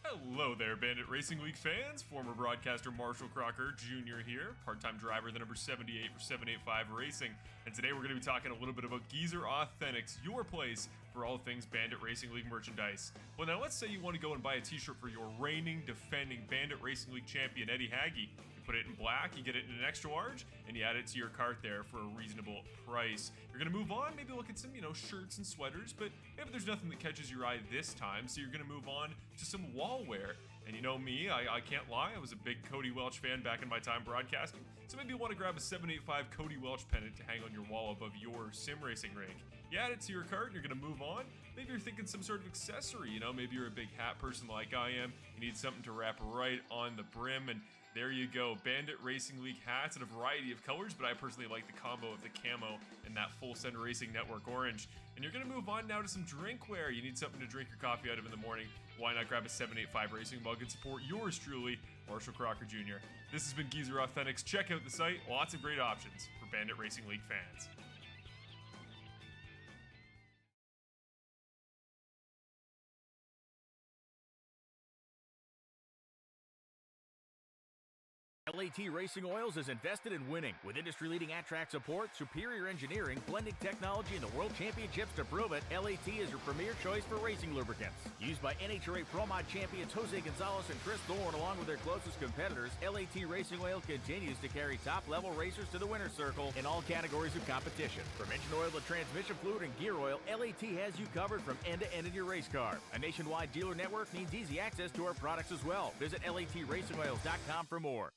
Hello there, Bandit Racing League fans. Former broadcaster Marshall Crocker Jr. here, part-time driver, the number 78 for 785 Racing. And today we're going to be talking a little bit about Geezer Authentics, your place for all things Bandit Racing League merchandise. Well, now let's say you want to go and buy a t-shirt for your reigning, defending Bandit Racing League champion, Eddie Hagge. You put it in black, you get it in an extra large, and you add it to your cart there for a reasonable price. You're going to move on, maybe look at some, shirts and sweaters, but maybe there's nothing that catches your eye this time, so you're going to move on to some wall wear. And you know me, I can't lie, I was a big Cody Welch fan back in my time broadcasting, so maybe you want to grab a 785 Cody Welch pennant to hang on your wall above your sim racing rig. You add it to your cart and you're going to move on. Maybe you're thinking some sort of accessory, maybe you're a big hat person like I am, you need something to wrap right on the brim, and there you go, Bandit Racing League hats in a variety of colors, but I personally like the combo of the camo and that Full Send Racing Network orange. And you're going to move on now to some drinkware. You need something to drink your coffee out of in the morning. Why not grab a 785 Racing mug and support yours truly, Marshall Crocker Jr. This has been Geezer Authentics. Check out the site. Lots of great options for Bandit Racing League fans. LAT Racing Oils is invested in winning. With industry-leading at-track support, superior engineering, blending technology, and the World Championships to prove it, LAT is your premier choice for racing lubricants. Used by NHRA Pro Mod champions Jose Gonzalez and Chris Thorne along with their closest competitors, LAT Racing Oil continues to carry top-level racers to the winner's circle in all categories of competition. From engine oil to transmission fluid and gear oil, LAT has you covered from end to end in your race car. A nationwide dealer network means easy access to our products as well. Visit LATRacingOils.com for more.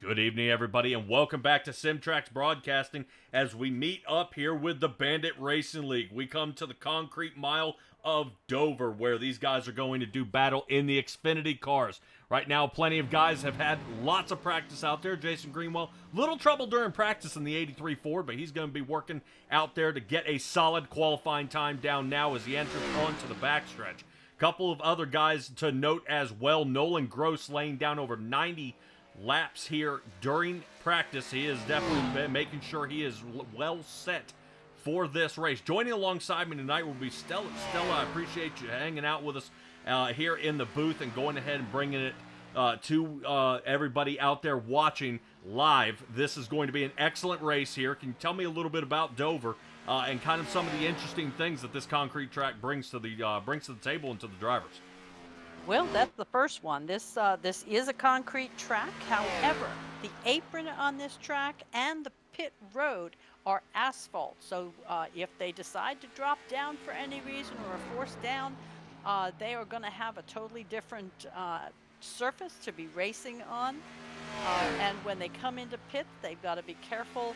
Good evening, everybody, and welcome back to Simtrax Broadcasting as we meet up here with the Bandit Racing League. We come to the concrete mile of Dover, where these guys are going to do battle in the Xfinity cars. Right now, plenty of guys have had lots of practice out there. Jason Greenwell, little trouble during practice in the 83 Ford, but he's going to be working out there to get a solid qualifying time down now as he enters onto the backstretch. Couple of other guys to note as well. Nolan Gross laying down over 90 laps here during practice. He is definitely been making sure he is well set for this race. Joining alongside me tonight will be Stella. Stella, I appreciate you hanging out with us here in the booth and going ahead and bringing it to everybody out there watching live. This is going to be an excellent race here. Can you tell me a little bit about Dover and kind of some of the interesting things that this concrete track brings to the table and to the drivers? Well, that's the first one. This is a concrete track. However, the apron on this track and the pit road are asphalt. So if they decide to drop down for any reason or are forced down, they are going to have a totally different surface to be racing on. And when they come into pit, they've got to be careful.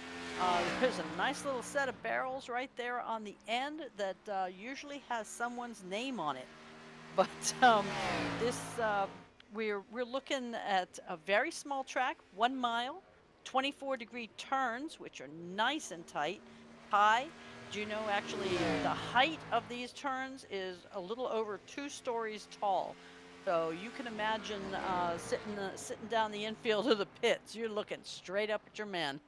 There's a nice little set of barrels right there on the end that usually has someone's name on it. But we're looking at a very small track, 1 mile, 24-degree turns, which are nice and tight, high. Do you know actually the height of these turns is a little over 2 stories tall? So you can imagine sitting down the infield of the pits. You're looking straight up at your man.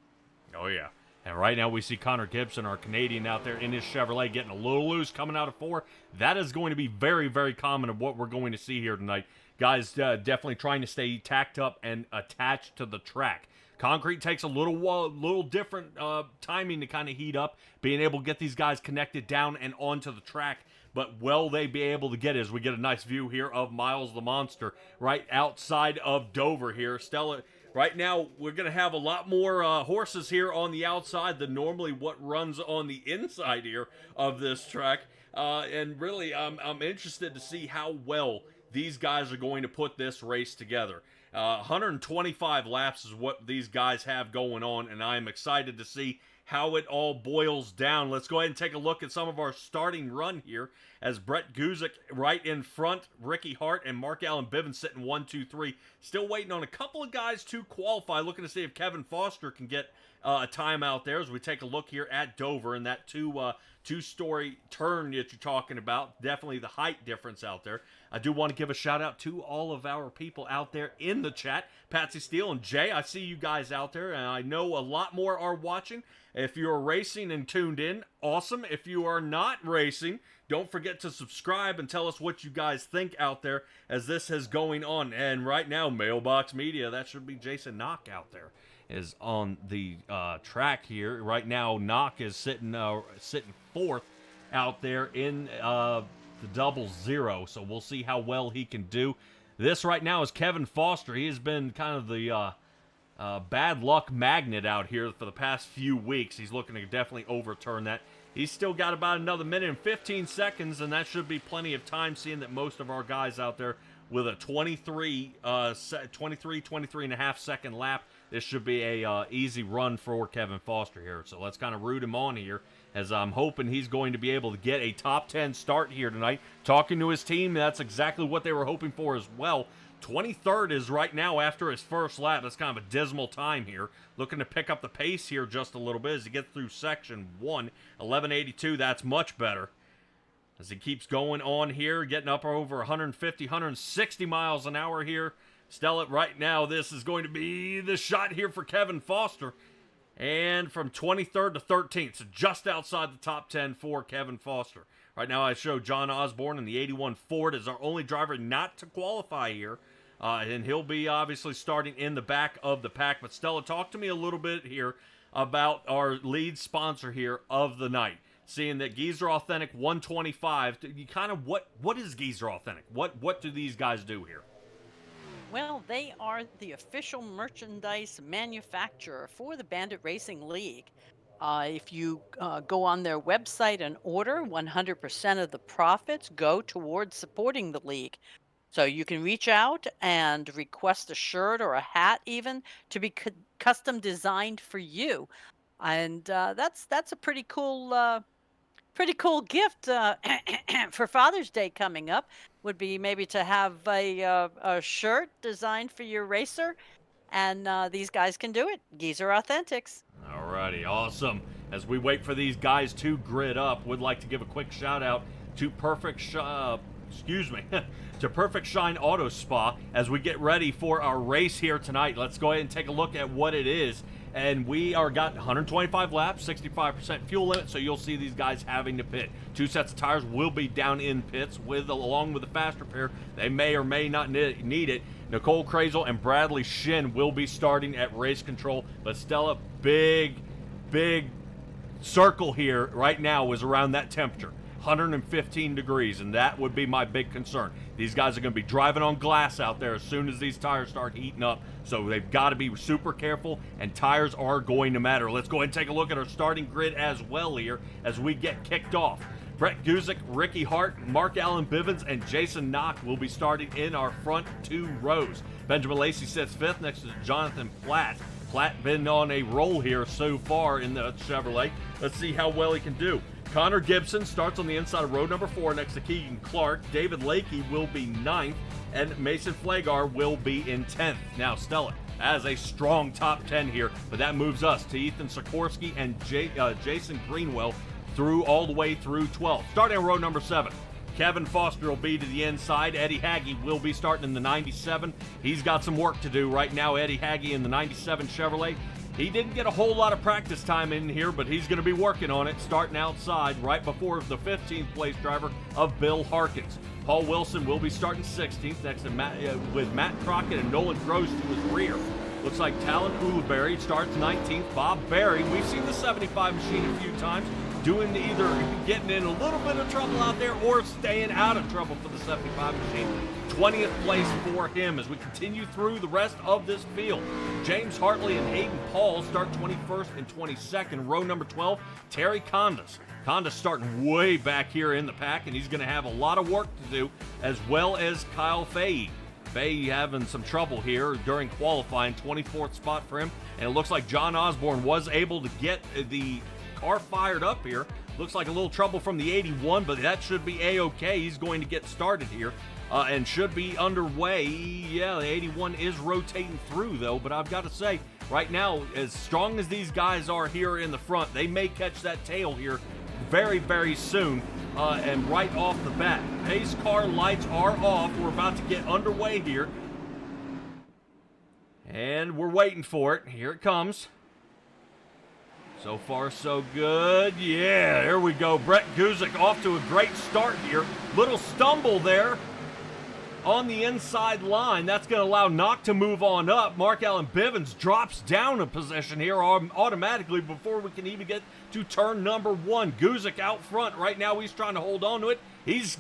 Oh, yeah. And right now we see Connor Gibson, our Canadian, out there in his Chevrolet getting a little loose coming out of 4. That is going to be very, very common of what we're going to see here tonight. Guys definitely trying to stay tacked up and attached to the track. Concrete takes a little different timing to kind of heat up, being able to get these guys connected down and onto the track. But will they be able to get it as we get a nice view here of Miles the Monster right outside of Dover here. Stella, right now we're going to have a lot more horses here on the outside than normally what runs on the inside here of this track. And really, I'm interested to see how well these guys are going to put this race together. 125 laps is what these guys have going on, and I'm excited to see how it all boils down. Let's go ahead and take a look at some of our starting run here as Brett Guzik right in front, Ricky Hart and Mark Allen Bivens sitting 1, 2, 3. Still waiting on a couple of guys to qualify, looking to see if Kevin Foster can get a time out there as we take a look here at Dover and that two-story turn that you're talking about. Definitely the height difference out there. I do want to give a shout out to all of our people out there in the chat. Patsy Steele and Jay, I see you guys out there, and I know a lot more are watching. If you're racing and tuned in, awesome. If you are not racing, don't forget to subscribe and tell us what you guys think out there as this is going on. And right now, Mailbox Media, that should be Jason Knock out there, is on the track here. Right now, Knock is sitting fourth out there in the 00, so we'll see how well he can do. This right now is Kevin Foster. He has been kind of the bad luck magnet out here for the past few weeks. He's looking to definitely overturn that. He's still got about another minute and 15 seconds, and that should be plenty of time, seeing that most of our guys out there with a 23 and a half second lap. This should be a easy run for Kevin Foster here. So let's kind of root him on here, as I'm hoping he's going to be able to get a top 10 start here tonight. Talking to his team, that's exactly what they were hoping for as well. 23rd is right now after his first lap. That's kind of a dismal time here. Looking to pick up the pace here just a little bit as he gets through section 1. 11:82, that's much better. As he keeps going on here, getting up over 150, 160 miles an hour here. Stella, right now, this is going to be the shot here for Kevin Foster. And from 23rd to 13th, so just outside the top 10 for Kevin Foster. Right now, I show John Osborne in the 81 Ford as our only driver not to qualify here. And he'll be obviously starting in the back of the pack. But Stella, talk to me a little bit here about our lead sponsor here of the night. Seeing that Geezer Authentic 125, you kind of what is Geezer Authentic? What do these guys do here? Well, they are the official merchandise manufacturer for the Bandit Racing League. If you go on their website and order, 100% of the profits go towards supporting the league. So you can reach out and request a shirt or a hat even to be custom designed for you. And that's a pretty cool Pretty cool gift for Father's Day coming up would be maybe to have a shirt designed for your racer, and these guys can do it. Geezer Authentics. Alrighty, awesome. As we wait for these guys to grid up, would like to give a quick shout out to to Perfect Shine Auto Spa as we get ready for our race here tonight. Let's go ahead and take a look at what it is. And we are got 125 laps, 65% fuel limit, so you'll see these guys having to pit. 2 sets of tires will be down in pits along with the fast repair. They may or may not need it. Nicole Krazel and Bradley Shin will be starting at race control, but Stella, big circle here right now is around that temperature. 115 degrees, and that would be my big concern. These guys are going to be driving on glass out there as soon as these tires start heating up, so they've got to be super careful, and tires are going to matter. Let's go ahead and take a look at our starting grid as well here as we get kicked off. Brett Guzik, Ricky Hart, Mark Allen Bivens, and Jason Knock will be starting in our front 2 rows. Benjamin Lacey sits 5th next to Jonathan Platt. Platt been on a roll here so far in the Chevrolet. Let's see how well he can do. Connor Gibson starts on the inside of row number 4 next to Keegan Clark. David Lakey will be 9th, and Mason Flagar will be in 10th. Now, Stella has a strong top 10 here, but that moves us to Ethan Sikorsky and Jason Greenwell all the way through 12th. Starting on row number 7. Kevin Foster will be to the inside. Eddie Hagge will be starting in the 97. He's got some work to do right now, Eddie Hagge in the 97 Chevrolet. He didn't get a whole lot of practice time in here, but he's going to be working on it, starting outside right before the 15th place driver of Bill Harkins. Paul Wilson will be starting 16th next to with Matt Crockett and Nolan Gross to his rear. Looks like Talon Ulibarri starts 19th. Bob Barry, we've seen the 75 machine a few times, doing either getting in a little bit of trouble out there or staying out of trouble for the 75 machine. 20th place for him as we continue through the rest of this field. James Hartley and Hayden Paul start 21st and 22nd. Row number 12, Terry Condas. Condas starting way back here in the pack, and he's going to have a lot of work to do, as well as Kyle Fahey. Fahey having some trouble here during qualifying, 24th spot for him, and it looks like John Osborne was able to get the car fired up here. Looks like a little trouble from the 81, but that should be A-okay. He's going to get started here and should be underway. Yeah, the 81 is rotating through, though, but I've got to say, right now, as strong as these guys are here in the front, they may catch that tail here very, very soon. And right off the bat, pace car lights are off. We're about to get underway here. And we're waiting for it. Here it comes. So far, so good. Yeah, there we go. Brett Guzik off to a great start here. Little stumble there on the inside line. That's going to allow Knock to move on up. Mark Allen Bivens drops down a position here automatically before we can even get to turn number 1. Guzik out front. Right now, he's trying to hold on to it. He's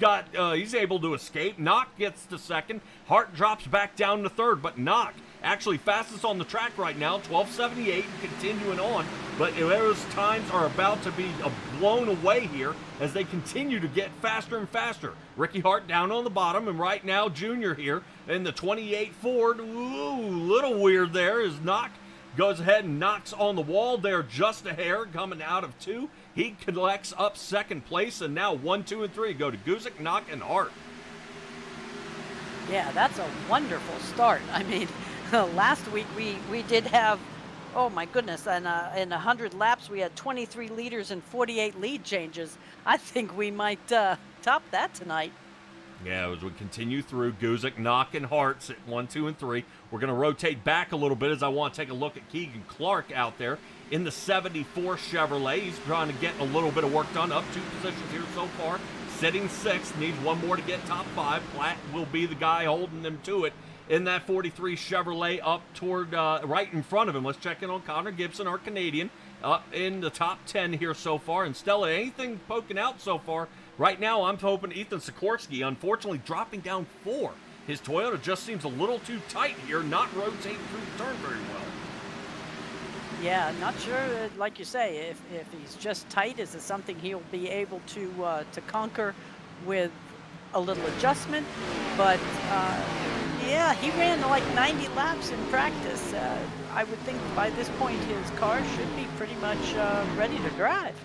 able to escape. Knock gets to 2nd. Hart drops back down to 3rd, but Knock actually fastest on the track right now, 12:78, continuing on. But those times are about to be blown away here as they continue to get faster and faster. Ricky Hart down on the bottom, and right now Junior here in the 28 Ford. Ooh, little weird there as Knock goes ahead and knocks on the wall there just a hair coming out of 2. He collects up 2nd place, and now 1, 2, and 3 go to Guzik, Knock, and Hart. Yeah, that's a wonderful start. I mean, last week we did have, oh my goodness, and in 100 laps we had 23 leaders and 48 lead changes. I think we might top that tonight. Yeah, as we continue through, Guzik, Knock, and Hart at 1, 2, and 3. We're going to rotate back a little bit as I want to take a look at Keegan Clark out there in the 74 Chevrolet. He's trying to get a little bit of work done, up 2 positions here so far. Sitting 6th, needs 1 more to get top 5. Platt will be the guy holding them to it in that 43 Chevrolet up toward right in front of him. Let's check in on Connor Gibson, our Canadian, up in the top 10 here so far. And Stella, anything poking out so far? Right now, I'm hoping Ethan Sikorsky, unfortunately, dropping down 4. His Toyota just seems a little too tight here, not rotating through the turn very well. Yeah, not sure, like you say, if he's just tight, is it something he'll be able to conquer with a little adjustment? But yeah, he ran like 90 laps in practice. I would think by this point his car should be pretty much ready to drive.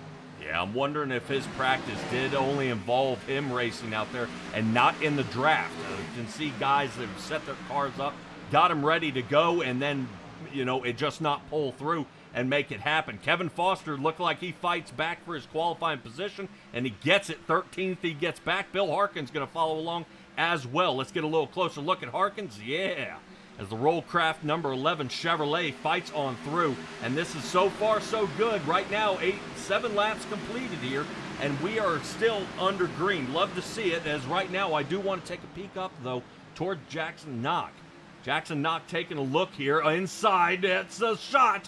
Yeah, I'm wondering if his practice did only involve him racing out there and not in the draft. You can see guys that have set their cars up, got them ready to go, and then, it just not pull through and make it happen. Kevin Foster looked like he fights back for his qualifying position, and he gets it. 13th, he gets back. Bill Harkin's going to follow along as well. Let's get a little closer look at Harkins. Yeah. As the Rollcraft number 11 Chevrolet fights on through. And this is so far so good. Right now, 7 laps completed here, and we are still under green. Love to see it, as right now I do want to take a peek up, though, toward Jackson Knock. Jackson Knock taking a look here inside. That's a shot.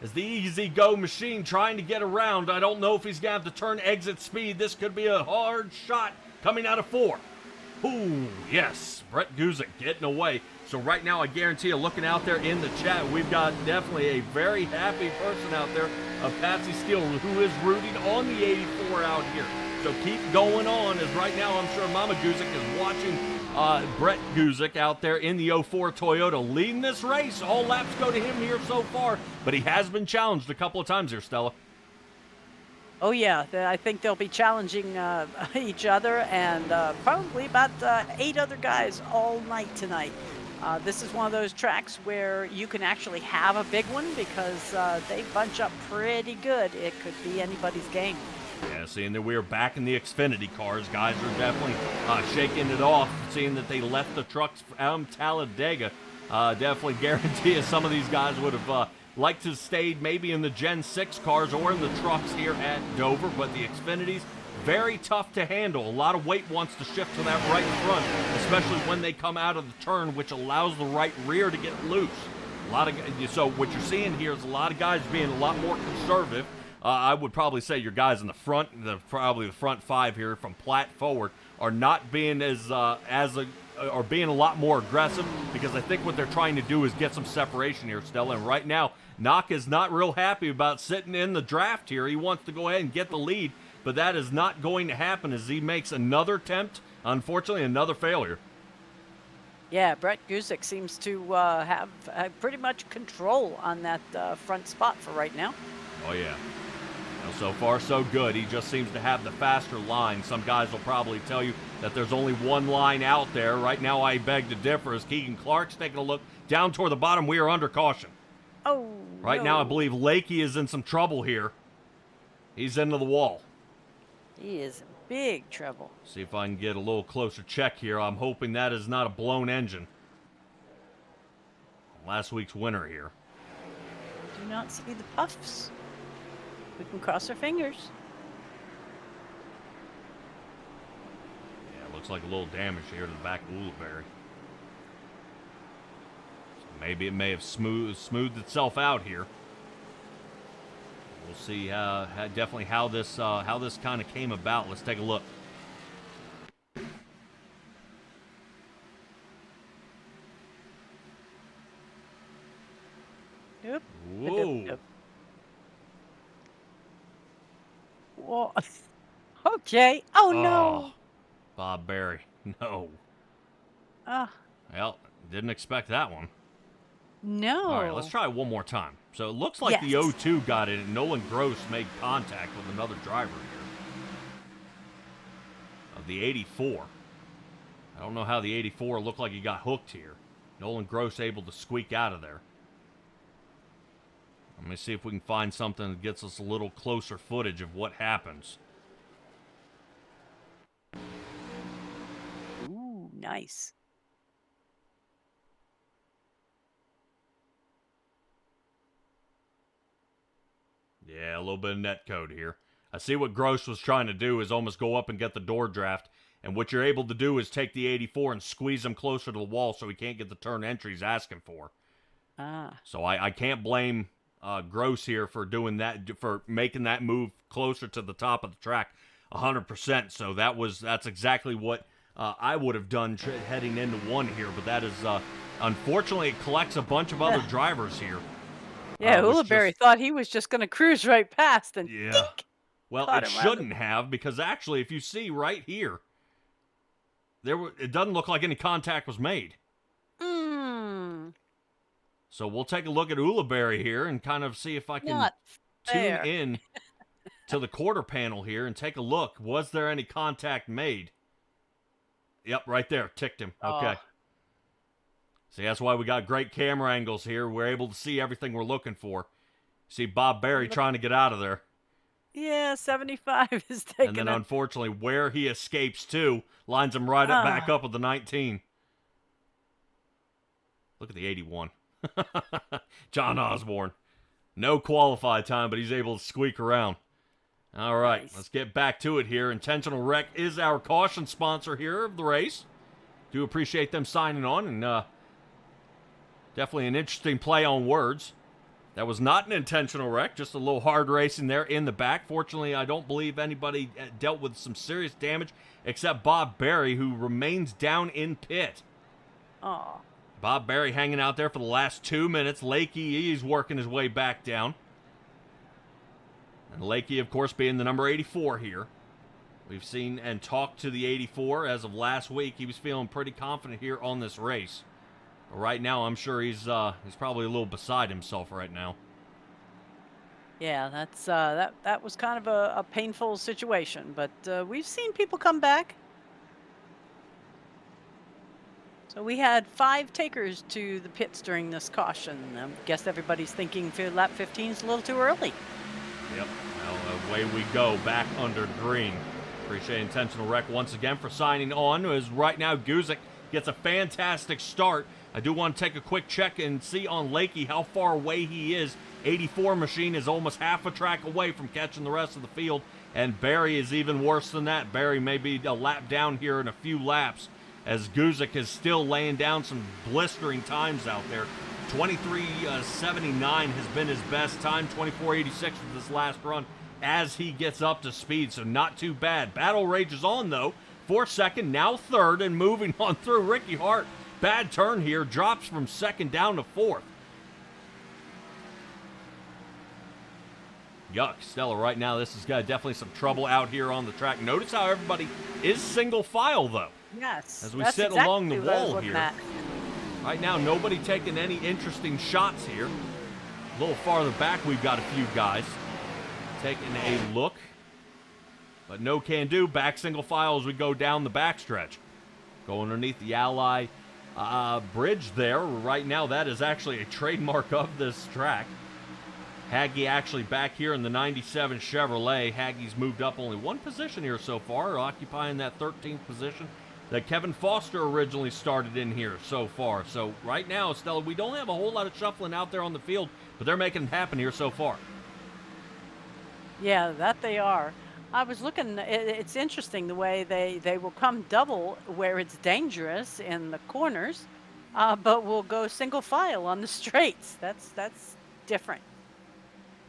As the Easy Go machine trying to get around. I don't know if he's going to have to turn exit speed. This could be a hard shot coming out of 4. Ooh, yes. Brett Guzik getting away. So right now, I guarantee you, looking out there in the chat, we've got definitely a very happy person out there of Patsy Steele, who is rooting on the 84 out here. So keep going on, as right now I'm sure Mama Guzik is watching Brett Guzik out there in the 04 Toyota leading this race. All laps go to him here so far, but he has been challenged a couple of times here, Stella. Oh, yeah. I think they'll be challenging each other and probably about 8 other guys all night tonight. This is one of those tracks where you can actually have a big one because they bunch up pretty good. It could be anybody's game. Yeah, seeing that we are back in the Xfinity cars, guys are definitely shaking it off, seeing that they left the trucks from Talladega. Definitely guarantee you some of these guys would have liked to have stayed maybe in the Gen 6 cars or in the trucks here at Dover, but the Xfinities, very tough to handle. A lot of weight wants to shift to that right front, especially when they come out of the turn, which allows the right rear to get loose. So what you're seeing here is a lot of guys being a lot more conservative. I would probably say your guys in the front, probably the front 5 here from Platt forward, are not being are being a lot more aggressive, because I think what they're trying to do is get some separation here, Stella. And right now, Knock is not real happy about sitting in the draft here. He wants to go ahead and get the lead, but that is not going to happen as he makes another attempt. Unfortunately, another failure. Yeah, Brett Guzik seems to have pretty much control on that front spot for right now. Oh, yeah. Well, so far, so good. He just seems to have the faster line. Some guys will probably tell you that there's only one line out there. Right now, I beg to differ, as Keegan Clark's taking a look down toward the bottom. We are under caution. Oh, Right now, I believe Lakey is in some trouble here. He's into the wall. He is in big trouble. See if I can get a little closer check here. I'm hoping that is not a blown engine. Last week's winner here. Do not see the puffs. We can cross our fingers. Yeah, looks like a little damage here to the back of Ulibarri. So maybe it may have smoothed itself out here. We'll see definitely how this kind of came about. Let's take a look. Yep. Whoa. Yep. Whoa. Okay. Oh, no. Bob Berry. No. Ah. Well, didn't expect that one. No. All right, let's try it one more time. So it looks like the Yes. 02 got in, and Nolan Gross made contact with another driver here. Of the 84. I don't know how the 84 looked like he got hooked here. Nolan Gross able to squeak out of there. Let me see if we can find something that gets us a little closer footage of what happens. Ooh, nice. Yeah, a little bit of net code here. I see what Gross was trying to do is almost go up and get the door draft. And what you're able to do is take the 84 and squeeze him closer to the wall so he can't get the turn entry he's asking for. Ah. So I can't blame Gross here for doing that, for making that move closer to the top of the track 100%. So that's exactly what I would have done heading into one here. But that is, unfortunately, it collects a bunch of other drivers here. Yeah, Ulibarri thought he was just going to cruise right past, and dink, well, it shouldn't have, because actually, if you see right here, it doesn't look like any contact was made. So we'll take a look at Ulibarri here and kind of see if I can tune in to the quarter panel here and take a look. Was there any contact made? Yep, right there. Ticked him. Okay. See, that's why we got great camera angles here. We're able to see everything we're looking for. See Bob Berry trying to get out of there. Yeah, 75 is taking And then, him. unfortunately, where he escapes to lines him right up back up with the 19. Look at the 81. John Osborne. No qualified time, but he's able to squeak around. All right, Nice. Let's get back to it here. Intentional Wreck is our caution sponsor here of the race. Do appreciate them signing on, and definitely an interesting play on words. That was not an intentional wreck, just a little hard racing there in the back. Fortunately, I don't believe anybody dealt with some serious damage except Bob Berry, who remains down in pit. Oh, Bob Berry hanging out there for the last 2 minutes. Lakey, he's working his way back down. And Lakey, of course, being the number 84 here. We've seen and talked to the 84 as of last week. He was feeling pretty confident here on this race. But right now, I'm sure he's probably a little beside himself right now. yeah, that's that was kind of a painful situation, but we've seen people come back. So we had 5 takers to the pits during this caution. I guess everybody's thinking lap 15 is a little too early. Yep. Well, away we go back under green. Appreciate Intentional Wreck once again for signing on. As right now, Guzik gets a fantastic start. I do want to take a quick check and see on Lakey how far away he is. 84 machine is almost half a track away from catching the rest of the field, and Barry is even worse than that. Barry may be a lap down here in a few laps, as Guzik is still laying down some blistering times out there. 23:79 has been his best time. 24:86 was this last run as he gets up to speed, so not too bad. Battle rages on, though. 4th second, now 3rd, and moving on through. Ricky Hart, bad turn here, drops from 2nd down to 4th. Yuck, Stella, right now this has got definitely some trouble out here on the track. Notice how everybody is single file, though. Yes. As we that's sit exactly along the what I was wall looking here. at. Right now, nobody taking any interesting shots here. A little farther back, we've got a few guys taking a look. But no can do. Back single file as we go down the backstretch. Go underneath the Ally bridge there. Right now, that is actually a trademark of this track. Haggy actually back here in the 97 Chevrolet. Haggy's moved up only 1 position here so far, occupying that 13th position that Kevin Foster originally started in here so far. So right now, Stella, we don't have a whole lot of shuffling out there on the field, but they're making it happen here so far. Yeah, that they are. I was looking, it's interesting the way they will come double where it's dangerous in the corners, but will go single file on the straights. That's different.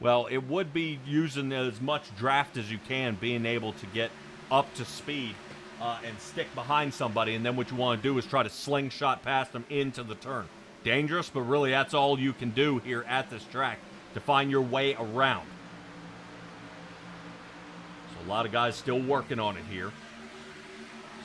Well, it would be using as much draft as you can, being able to get up to speed and stick behind somebody, and then what you want to do is try to slingshot past them into the turn. Dangerous, but really that's all you can do here at this track to find your way around. So a lot of guys still working on it here.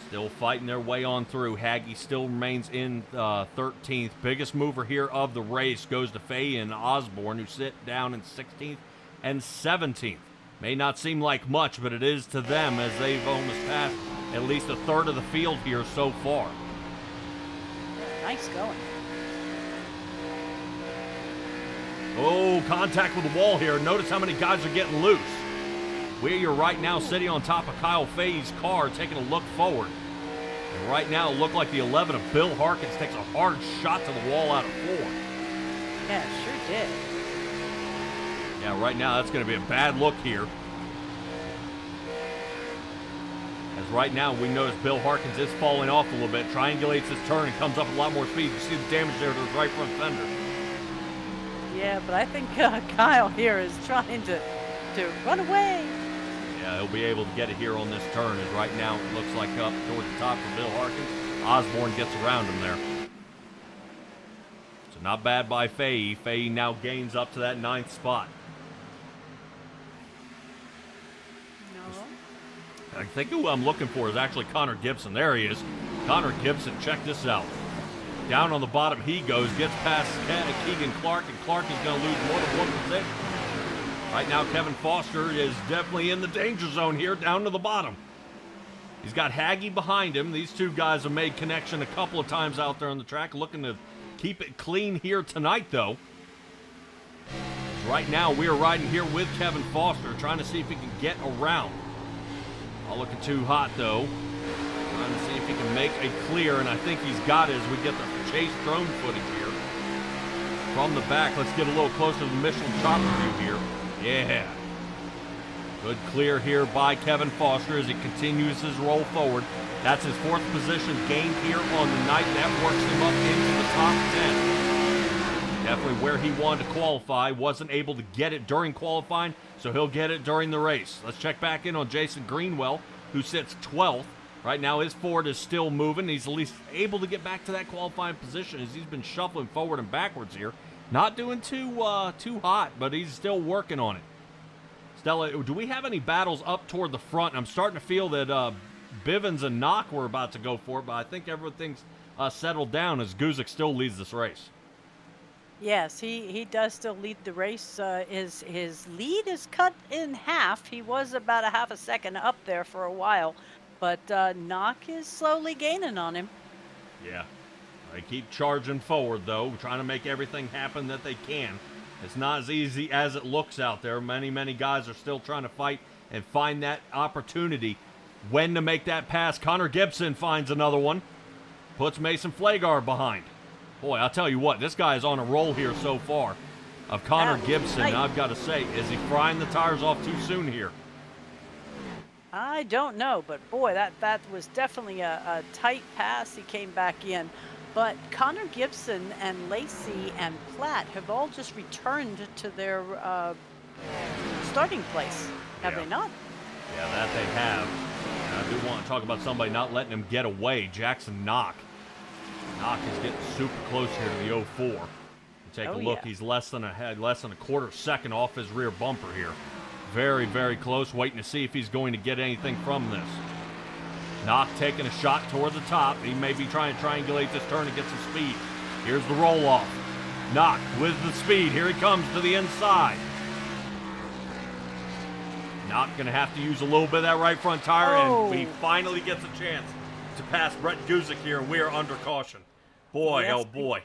Still fighting their way on through. Haggy still remains in 13th. Biggest mover here of the race goes to Faye and Osborne, who sit down in 16th and 17th. May not seem like much, but it is to them, as they've almost passed at least a third of the field here so far. Nice going. Oh, contact with the wall here. Notice how many guys are getting loose. We are right now sitting on top of Kyle Faye's car, taking a look forward. And right now, it looked like the 11 of Bill Harkins takes a hard shot to the wall out of 4. Yeah, sure did. Yeah, right now, that's going to be a bad look here. As right now, we notice Bill Harkins is falling off a little bit, triangulates his turn, and comes up a lot more speed. You see the damage there to his right front fender. Yeah, but I think Kyle here is trying to run away. Yeah, he'll be able to get it here on this turn, as right now it looks like up toward the top for Bill Harkins. Osborne gets around him there. So not bad by Faye. Faye now gains up to that 9th spot. No. I think who I'm looking for is actually Connor Gibson. There he is. Connor Gibson, check this out. Down on the bottom he goes, gets past Keegan Clark, and Clark is going to lose more than 1 position. Right now, Kevin Foster is definitely in the danger zone here, down to the bottom. He's got Haggy behind him. These two guys have made connection a couple of times out there on the track, looking to keep it clean here tonight, though. Right now, we are riding here with Kevin Foster, trying to see if he can get around. Not looking too hot, though. Trying to see if he can make a clear, and I think he's got it as we get the chase drone footage here. From the back, let's get a little closer to the Michelin chopper view here. Yeah. Good clear here by Kevin Foster as he continues his roll forward. That's his 4th position gained here on the night. That works him up into the top 10. Definitely where he wanted to qualify. Wasn't able to get it during qualifying, so he'll get it during the race. Let's check back in on Jason Greenwell, who sits 12th. Right now, his Ford is still moving. He's at least able to get back to that qualifying position as he's been shuffling forward and backwards here. Not doing too hot, but he's still working on it. Stella, do we have any battles up toward the front? I'm starting to feel that Bivens and Knock were about to go for it, but I think everything's settled down as Guzik still leads this race. Yes, he does still lead the race. His lead is cut in half. He was about a half a second up there for a while, but Knock is slowly gaining on him. Yeah, they keep charging forward, though, trying to make everything happen that they can. It's not as easy as it looks out there. Many guys are still trying to fight and find that opportunity when to make that pass. Connor Gibson finds another one. Puts Mason Flagar behind. Boy, I'll tell you what, this guy is on a roll here so far. Of Connor Gibson, right. I've got to say, is he frying the tires off too soon here? I don't know, but boy, that was definitely a tight pass. He came back in. But Connor Gibson and Lacey and Platt have all just returned to their starting place, have they not? Yeah, that they have. And I do want to talk about somebody not letting him get away, Jackson Knock. Knock is getting super close here to the 04. Take a look, yeah. He's less than a quarter second off his rear bumper here. Very, very close, waiting to see if he's going to get anything from this. Knock taking a shot toward the top. He may be trying to triangulate this turn and get some speed. Here's the roll-off. Knock with the speed. Here he comes to the inside. Knock going to have to use a little bit of that right front tire, and he finally gets a chance to pass Brett Guzik here, and we are under caution. Boy, yes, oh boy.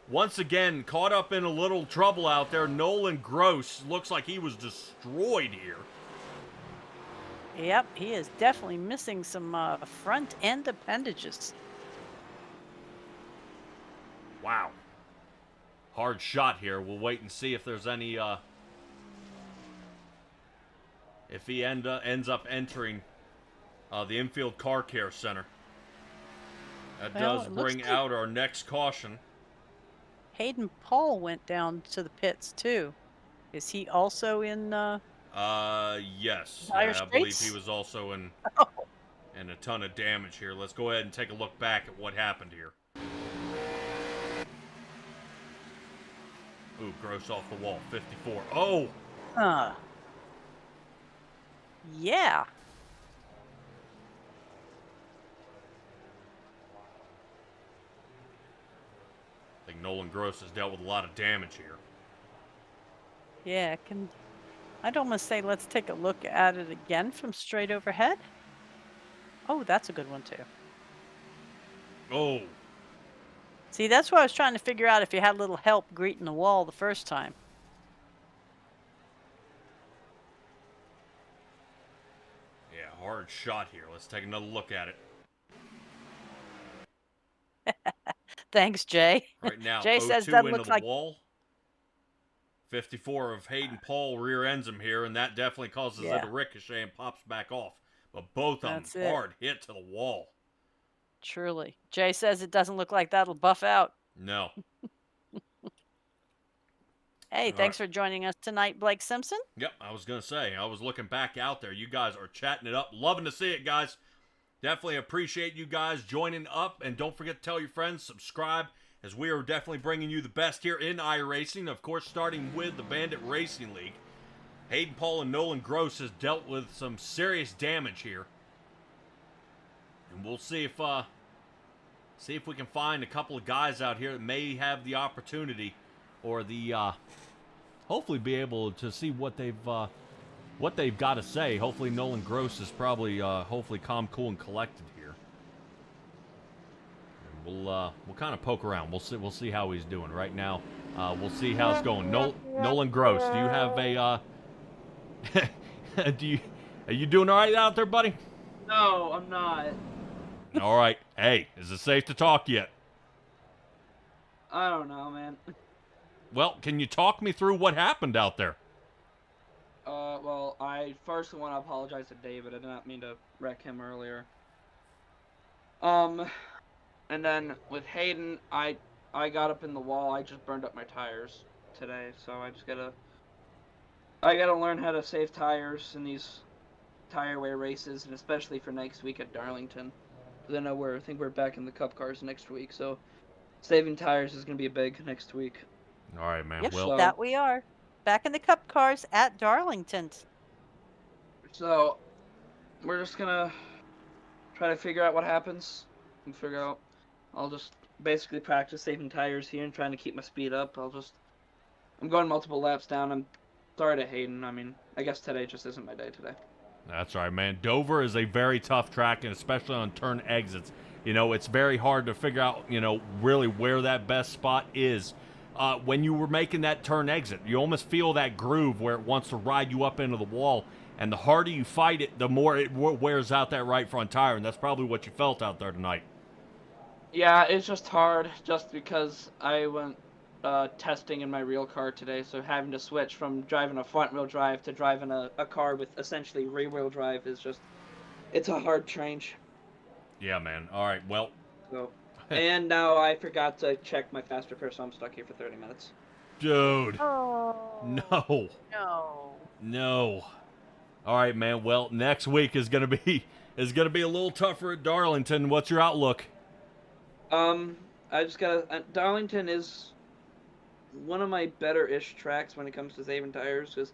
Once again, caught up in a little trouble out there. Nolan Gross looks like he was destroyed here. Yep, he is definitely missing some front end appendages. Wow. Hard shot here. We'll wait and see if there's any, if he ends up entering the infield car care center. That does bring out our next caution. Hayden Paul went down to the pits too. Is he also in yes. dire I believe straits? he was also in a ton of damage here. Let's go ahead and take a look back at what happened here. Ooh, Gross off the wall, 54. Oh! Yeah. I think Nolan Gross has dealt with a lot of damage here. Yeah, I'd almost say let's take a look at it again from straight overhead. Oh, that's a good one too. Oh! See, that's what I was trying to figure out if you had a little help greeting the wall the first time. Yeah, hard shot here. Let's take another look at it. Thanks, Jay. Right now, Jay says 02 that into looks the like wall. 54 of Hayden Paul rear ends him here, and that definitely causes it to ricochet and pops back off. But both of them hard hit to the wall. Truly. Jay says it doesn't look like that'll buff out. No. Hey, thanks for joining us tonight, Blake Simpson. Yep, I was going to say, I was looking back out there. You guys are chatting it up. Loving to see it, guys. Definitely appreciate you guys joining up. And don't forget to tell your friends, subscribe, as we are definitely bringing you the best here in iRacing. Of course, starting with the Bandit Racing League. Hayden Paul and Nolan Gross has dealt with some serious damage here. And we'll see if we can find a couple of guys out here that may have the opportunity or the hopefully be able to see what they've got to say. Hopefully Nolan Gross is probably hopefully calm, cool, and collected here. And we'll kind of poke around. We'll see how he's doing right now. We'll see how it's going. Nolan Gross, do you have a are you doing all right out there, buddy? No, I'm not. All right. Hey, is it safe to talk yet? I don't know, man. Well, can you talk me through what happened out there? Well, I first want to apologize to David. I did not mean to wreck him earlier. And then with Hayden, I got up in the wall. I just burned up my tires today, so I gotta learn how to save tires in these tire wear races, and especially for next week at Darlington. Because I think we're back in the Cup cars next week, so saving tires is gonna be big next week. All right, man. Yep, Well, that we are. Back in the Cup cars at Darlington. So we're just gonna try to figure out what happens and figure out. I'll just basically practice saving tires here and trying to keep my speed up. I'm going multiple laps down. I'm sorry to Hayden. I mean, I guess today just isn't my day today. that's right, man. Dover is a very tough track, and especially on turn exits. You know, it's very hard to figure out, really where that best spot is. When you were making that turn exit, you almost feel that groove where it wants to ride you up into the wall. And the harder you fight it, the more it wears out that right front tire. And that's probably what you felt out there tonight. Yeah, it's just hard just because I went testing in my real car today. So having to switch from driving a front-wheel drive to driving a car with essentially rear-wheel drive is it's a hard change. Yeah, man. All right, well. So, and now I forgot to check my fast repair, so I'm stuck here for 30 minutes. Dude. Oh. No. No. All right, man. Well, next week is gonna be a little tougher at Darlington. What's your outlook? I just gotta. Darlington is one of my better-ish tracks when it comes to saving tires, because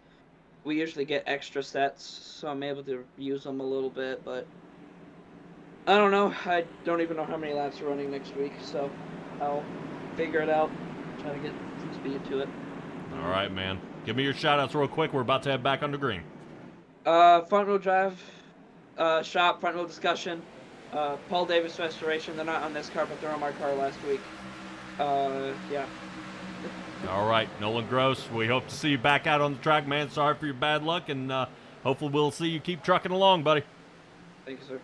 we usually get extra sets, so I'm able to use them a little bit. But I don't know. I don't even know how many laps are running next week, so I'll figure it out. Try to get some speed to it. All right, man. Give me your shout-outs real quick. We're about to head back under green. Front wheel drive, shop, front wheel discussion, Paul Davis restoration. They're not on this car, but they're on my car last week. Yeah. All right, Nolan Gross, we hope to see you back out on the track, man. Sorry for your bad luck, and hopefully we'll see you keep trucking along, buddy. Thank you, sir.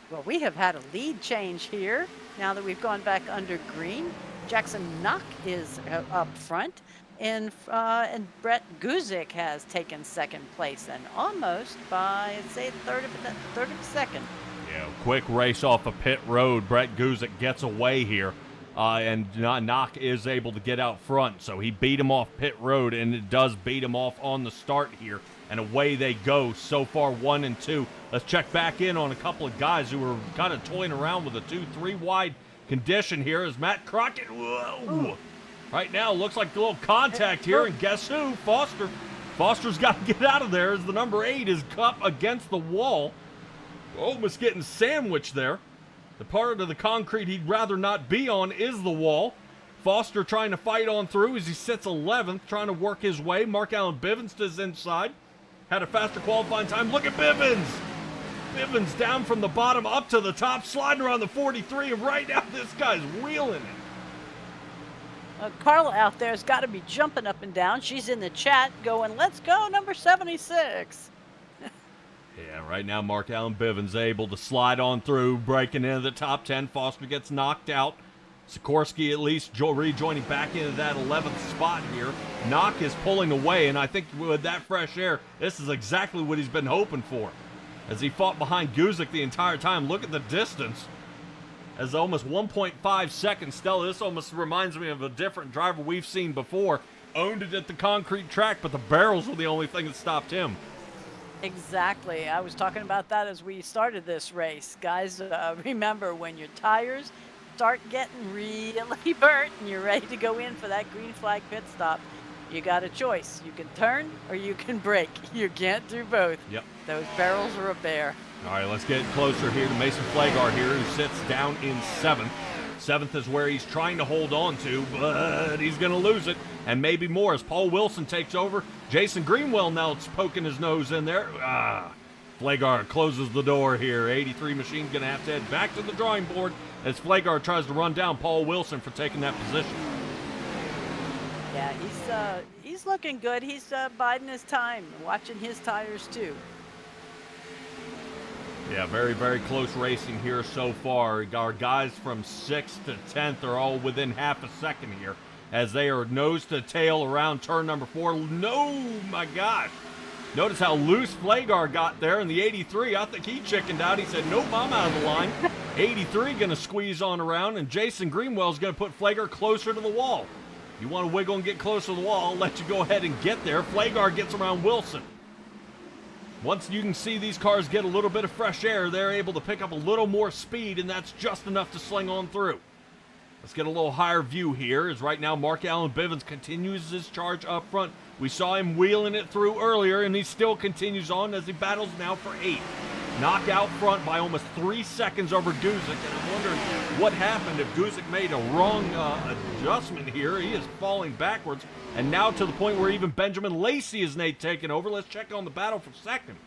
Well, we have had a lead change here now that we've gone back under green. Jackson Knock is up front. And Brett Guzik has taken second place, and almost by, I'd say, third of a second. Yeah, quick race off of pit road. Brett Guzik gets away here, and Knock is able to get out front. So he beat him off pit road, and it does beat him off on the start here. And away they go. So far, 1 and 2. Let's check back in on a couple of guys who were kind of toying around with a 2-3 wide condition here. Is Matt Crockett. Whoa. Ooh. Right now, looks like a little contact here, and guess who? Foster. Foster's got to get out of there as the number 8 is up against the wall. Almost getting sandwiched there. The part of the concrete he'd rather not be on is the wall. Foster trying to fight on through as he sits 11th, trying to work his way. Mark Allen Bivens is inside. Had a faster qualifying time. Look at Bivens. Bivens down from the bottom up to the top, sliding around the 43, and right now this guy's wheeling it. Carla out there has got to be jumping up and down. She's in the chat going, let's go, number 76. Yeah, right now Mark Allen Bivens able to slide on through, breaking into the top 10. Foster gets knocked out. Sikorsky at least rejoining back into that 11th spot here. Knock is pulling away, and I think with that fresh air, this is exactly what he's been hoping for. As he fought behind Guzik the entire time, look at the distance. As almost 1.5 seconds. Stella, this almost reminds me of a different driver we've seen before. Owned it at the concrete track, but the barrels were the only thing that stopped him. Exactly. I was talking about that as we started this race. Guys, remember when your tires start getting really burnt and you're ready to go in for that green flag pit stop, you got a choice. You can turn or you can brake. You can't do both. Yep. Those barrels are a bear. All right, let's get closer here to Mason Flagard here, who sits down in 7th. 7th is where he's trying to hold on to, but he's going to lose it, and maybe more as Paul Wilson takes over. Jason Greenwell now poking his nose in there. Flagard closes the door here. 83 Machine's going to have to head back to the drawing board as Flagard tries to run down Paul Wilson for taking that position. Yeah, he's looking good. He's biding his time, watching his tires too. Yeah, very, very close racing here so far. Our guys from 6th to 10th are all within half a second here as they are nose to tail around turn number 4. No, my gosh. Notice how loose Flagard got there in the 83. I think he chickened out. He said, nope, I'm out of the line. 83 going to squeeze on around, and Jason Greenwell's going to put Flagard closer to the wall. You want to wiggle and get closer to the wall, I'll let you go ahead and get there. Flagard gets around Wilson. Once you can see these cars get a little bit of fresh air, they're able to pick up a little more speed, and that's just enough to sling on through. Let's get a little higher view here, as right now Mark Allen Bivens continues his charge up front. We saw him wheeling it through earlier, and he still continues on as he battles now for 8th. Knocked out front by almost 3 seconds over Guzik, and I'm wondering what happened if Guzik made a wrong adjustment here. He is falling backwards, and now to the point where even Benjamin Lacey is taking over. Let's check on the battle for second.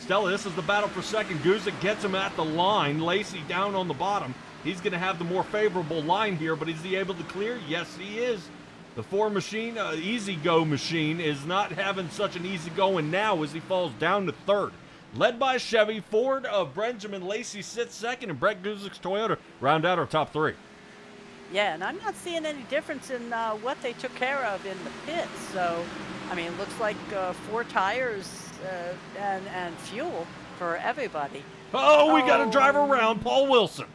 Stella, this is the battle for second. Guzik gets him at the line. Lacey down on the bottom. He's going to have the more favorable line here, but is he able to clear? Yes, he is. The 4 machine, Easy Go machine, is not having such an easy going now as he falls down to 3rd. Led by Chevy, Ford of Benjamin Lacey sits 2nd, and Brett Guzik's Toyota round out our top 3. Yeah, and I'm not seeing any difference in what they took care of in the pits. So, I mean, it looks like 4 tires and fuel for everybody. Oh, we got to drive around Paul Wilson.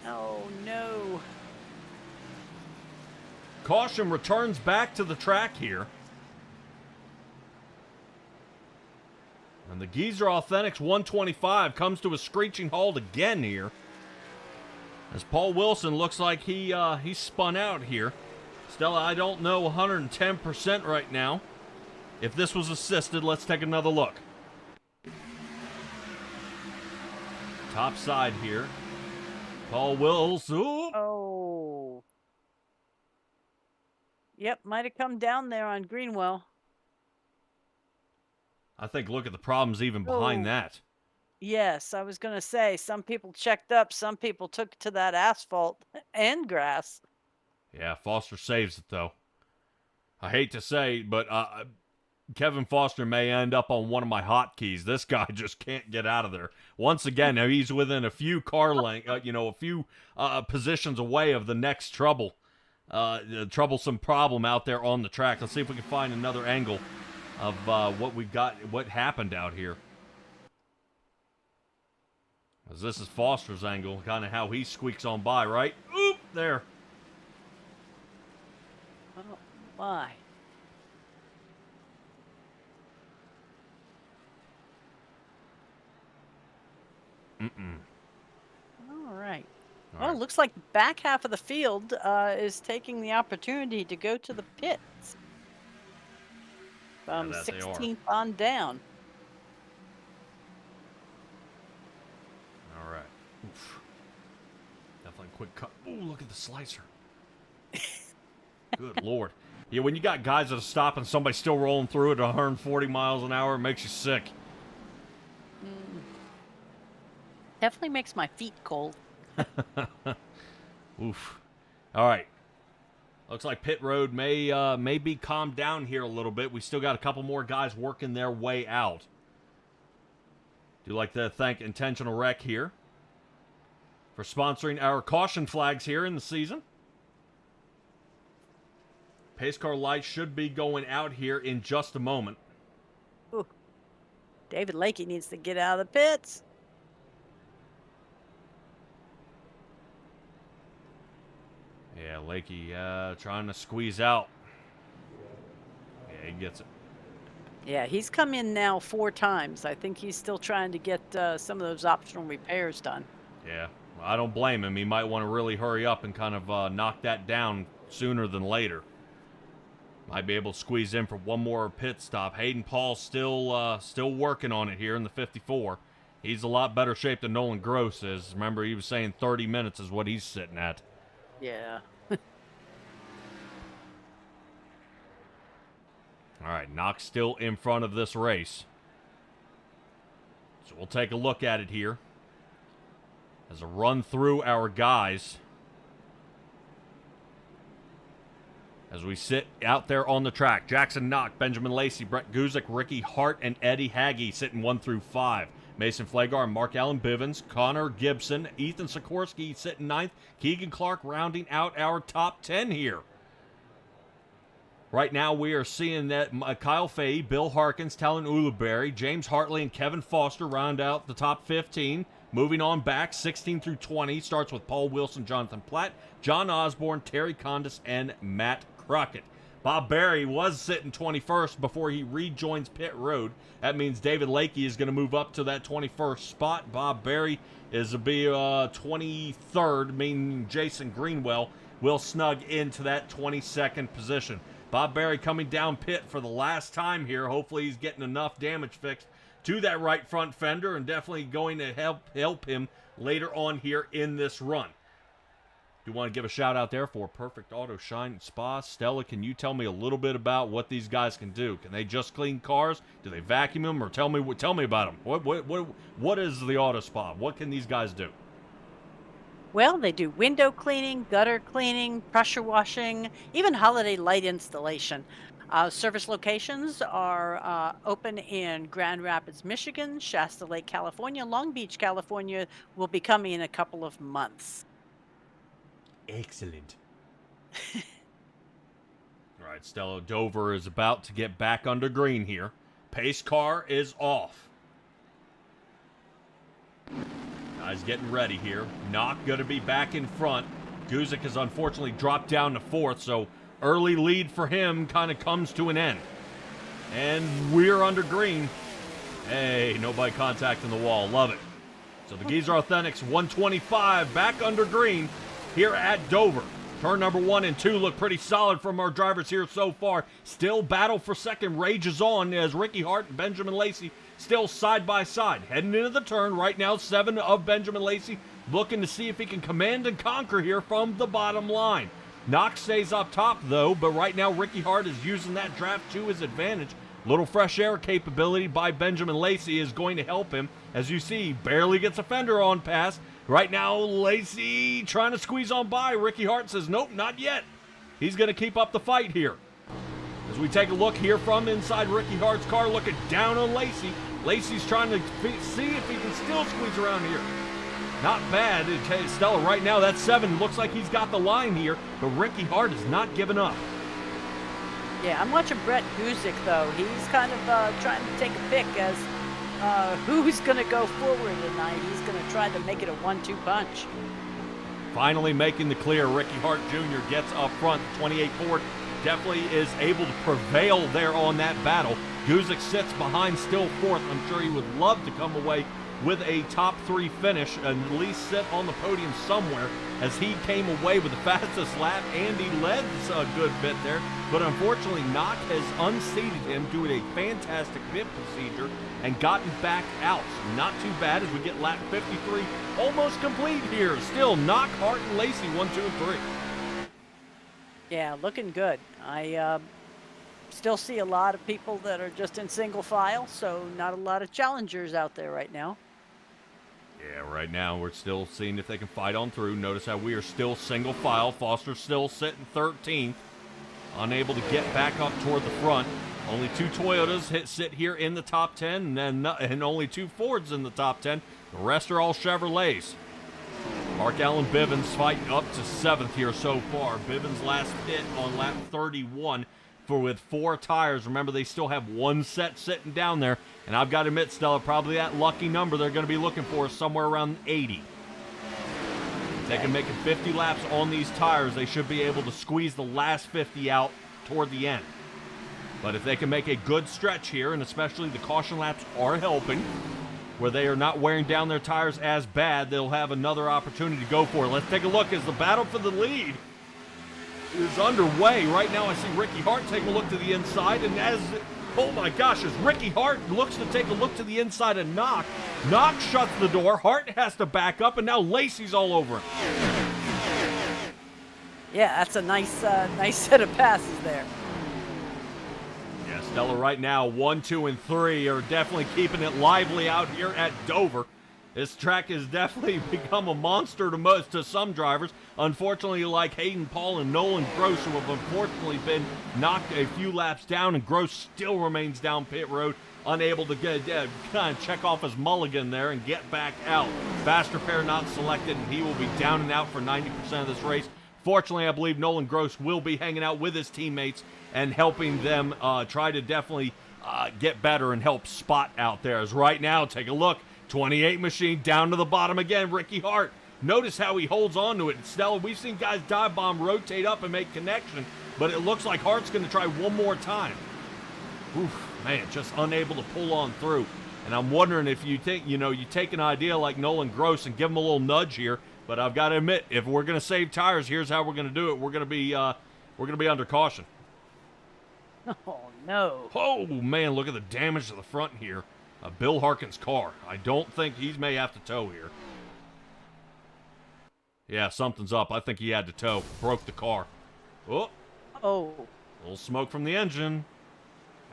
Oh, no. Caution returns back to the track here. And the Geezer Authentics 125 comes to a screeching halt again here. As Paul Wilson looks like he spun out here. Stella, I don't know 110% right now. If this was assisted, let's take another look. Top side here. Paul Wilson. Oh. Yep, might have come down there on Greenwell. I think look at the problems even behind that. Yes, I was going to say, some people checked up, some people took to that asphalt and grass. Yeah, Foster saves it, though. I hate to say, but Kevin Foster may end up on one of my hotkeys. This guy just can't get out of there. Once again, now he's within a few car length, a few positions away of the next troublesome problem out there on the track. Let's see if we can find another angle of what happened out here. As this is Foster's angle, kind of how he squeaks on by, right? Oop, there. Oh, my. All right. Well, it looks like the back half of the field is taking the opportunity to go to the pits. From 16th on down. All right. Oof. Definitely a quick cut. Ooh, look at the slicer. Good Lord. Yeah, when you got guys that are stopping, somebody still rolling through at 140 miles an hour, it makes you sick. Definitely makes my feet cold. Oof. All right. Looks like pit road may be calmed down here a little bit. We still got a couple more guys working their way out. Do like to thank Intentional Wreck here for sponsoring our caution flags here in the season. Pace car lights should be going out here in just a moment. Ooh. David Lakey needs to get out of the pits. Yeah, Lakey trying to squeeze out. Yeah, he gets it. Yeah, he's come in now 4 times. I think he's still trying to get some of those optional repairs done. Yeah, well, I don't blame him. He might want to really hurry up and kind of knock that down sooner than later. Might be able to squeeze in for one more pit stop. Hayden Paul still working on it here in the 54. He's a lot better shape than Nolan Gross is. Remember, he was saying 30 minutes is what he's sitting at. Yeah. All right, Knox still in front of this race. So we'll take a look at it here. As a run through our guys. As we sit out there on the track, Jackson Knock, Benjamin Lacey, Brett Guzik, Ricky Hart, and Eddie Hagge sitting 1 through 5. Mason Flagar and Mark Allen Bivens, Connor Gibson, Ethan Sikorsky sitting 9th, Keegan Clark rounding out our top 10 here. Right now we are seeing that Kyle Fahey, Bill Harkins, Talon Ulibarri, James Hartley, and Kevin Foster round out the top 15. Moving on back, 16 through 20, starts with Paul Wilson, Jonathan Platt, John Osborne, Terry Condis, and Matt Crockett. Bob Berry was sitting 21st before he rejoins pit road. That means David Lakey is going to move up to that 21st spot. Bob Berry is to be 23rd, meaning Jason Greenwell will snug into that 22nd position. Bob Berry coming down pit for the last time here. Hopefully he's getting enough damage fixed to that right front fender and definitely going to help him later on here in this run. Do want to give a shout out there for Perfect Auto Shine Spa. Stella, can you tell me a little bit about what these guys can do? Can they just clean cars? Do they vacuum them? Or tell me about them. What is the auto spa? What can these guys do? Well, they do window cleaning, gutter cleaning, pressure washing, even holiday light installation. Service locations are open in Grand Rapids, Michigan, Shasta Lake, California. Long Beach, California will be coming in a couple of months. Excellent. All right, Stella, Dover is about to get back under green here. Pace car is off. Guys getting ready here. Knock going to be back in front. Guzik has unfortunately dropped down to 4th, so early lead for him kind of comes to an end. And we're under green. Hey, nobody contacting the wall. Love it. So the Geezer Authentics 125 back under green here at Dover. Turn number 1 and 2 look pretty solid from our drivers here so far. Still battle for second rages on as Ricky Hart and Benjamin Lacey still side by side. Heading into the turn right now, 7 of Benjamin Lacey looking to see if he can command and conquer here from the bottom line. Knox stays up top though, but right now Ricky Hart is using that draft to his advantage. Little fresh air capability by Benjamin Lacey is going to help him. As you see, barely gets a fender on pass. Right now, Lacey trying to squeeze on by. Ricky Hart says, nope, not yet. He's going to keep up the fight here. As we take a look here from inside Ricky Hart's car, looking down on Lacey. Lacey's trying to see if he can still squeeze around here. Not bad. Stella, right now, that 7 looks like he's got the line here, but Ricky Hart is not giving up. Yeah, I'm watching Brett Guzik, though. He's kind of trying to take a pick as who's going to go forward tonight. He's going to try to make it a 1-2 punch. Finally making the clear, Ricky Hart Jr. gets up front. 28 Ford definitely is able to prevail there on that battle. Guzik sits behind still 4th. I'm sure he would love to come away with a top 3 finish and at least sit on the podium somewhere, as he came away with the fastest lap and he led a good bit there. But unfortunately, Knock has unseated him, doing a fantastic pit procedure and gotten back out. Not too bad as we get lap 53 almost complete here. Still, Knock, Hart, and Lacey 1, 2, and 3. Yeah, looking good. I still see a lot of people that are just in single file, so not a lot of challengers out there right now. Yeah, right now we're still seeing if they can fight on through. Notice how we are still single file. Foster's still sitting 13th. Unable to get back up toward the front. Only 2 Toyotas sit here in the top 10, and only 2 Fords in the top 10. The rest are all Chevrolets. Mark Allen Bivens fighting up to 7th here so far. Bivens last pit on lap 31 with 4 tires. Remember, they still have 1 set sitting down there. And I've got to admit, Stella, probably that lucky number they're going to be looking for is somewhere around 80. If they can make it 50 laps on these tires, they should be able to squeeze the last 50 out toward the end. But if they can make a good stretch here, and especially the caution laps are helping, where they are not wearing down their tires as bad, they'll have another opportunity to go for it. Let's take a look as the battle for the lead is underway. Right now I see Ricky Hart taking a look to the inside, and oh my gosh, as Ricky Hart looks to take a look to the inside of Knock, Knock shuts the door, Hart has to back up, and now Lacey's all over him. Yeah, that's a nice nice set of passes there. Yeah, Stella right now, 1, 2, and 3 are definitely keeping it lively out here at Dover. This track has definitely become a monster to some drivers. Unfortunately, like Hayden Paul and Nolan Gross, who have unfortunately been knocked a few laps down, and Gross still remains down pit road, unable to kind of check off his mulligan there and get back out. Fast repair not selected, and he will be down and out for 90% of this race. Fortunately, I believe Nolan Gross will be hanging out with his teammates and helping them try to definitely get better and help Spot out there. As right now, take a look. 28 machine down to the bottom again. Ricky Hart. Notice how he holds on to it. Stella, we've seen guys dive bomb, rotate up, and make connection, but it looks like Hart's going to try one more time. Oof, man, just unable to pull on through. And I'm wondering if you think, you take an idea like Nolan Gross and give him a little nudge here. But I've got to admit, if we're going to save tires, here's how we're going to do it. We're going to be under caution. Oh no! Oh man, look at the damage to the front here. Bill Harkin's car. I don't think he may have to tow here. Yeah, something's up. I think he had to tow. Broke the car. Oh. Oh. A little smoke from the engine.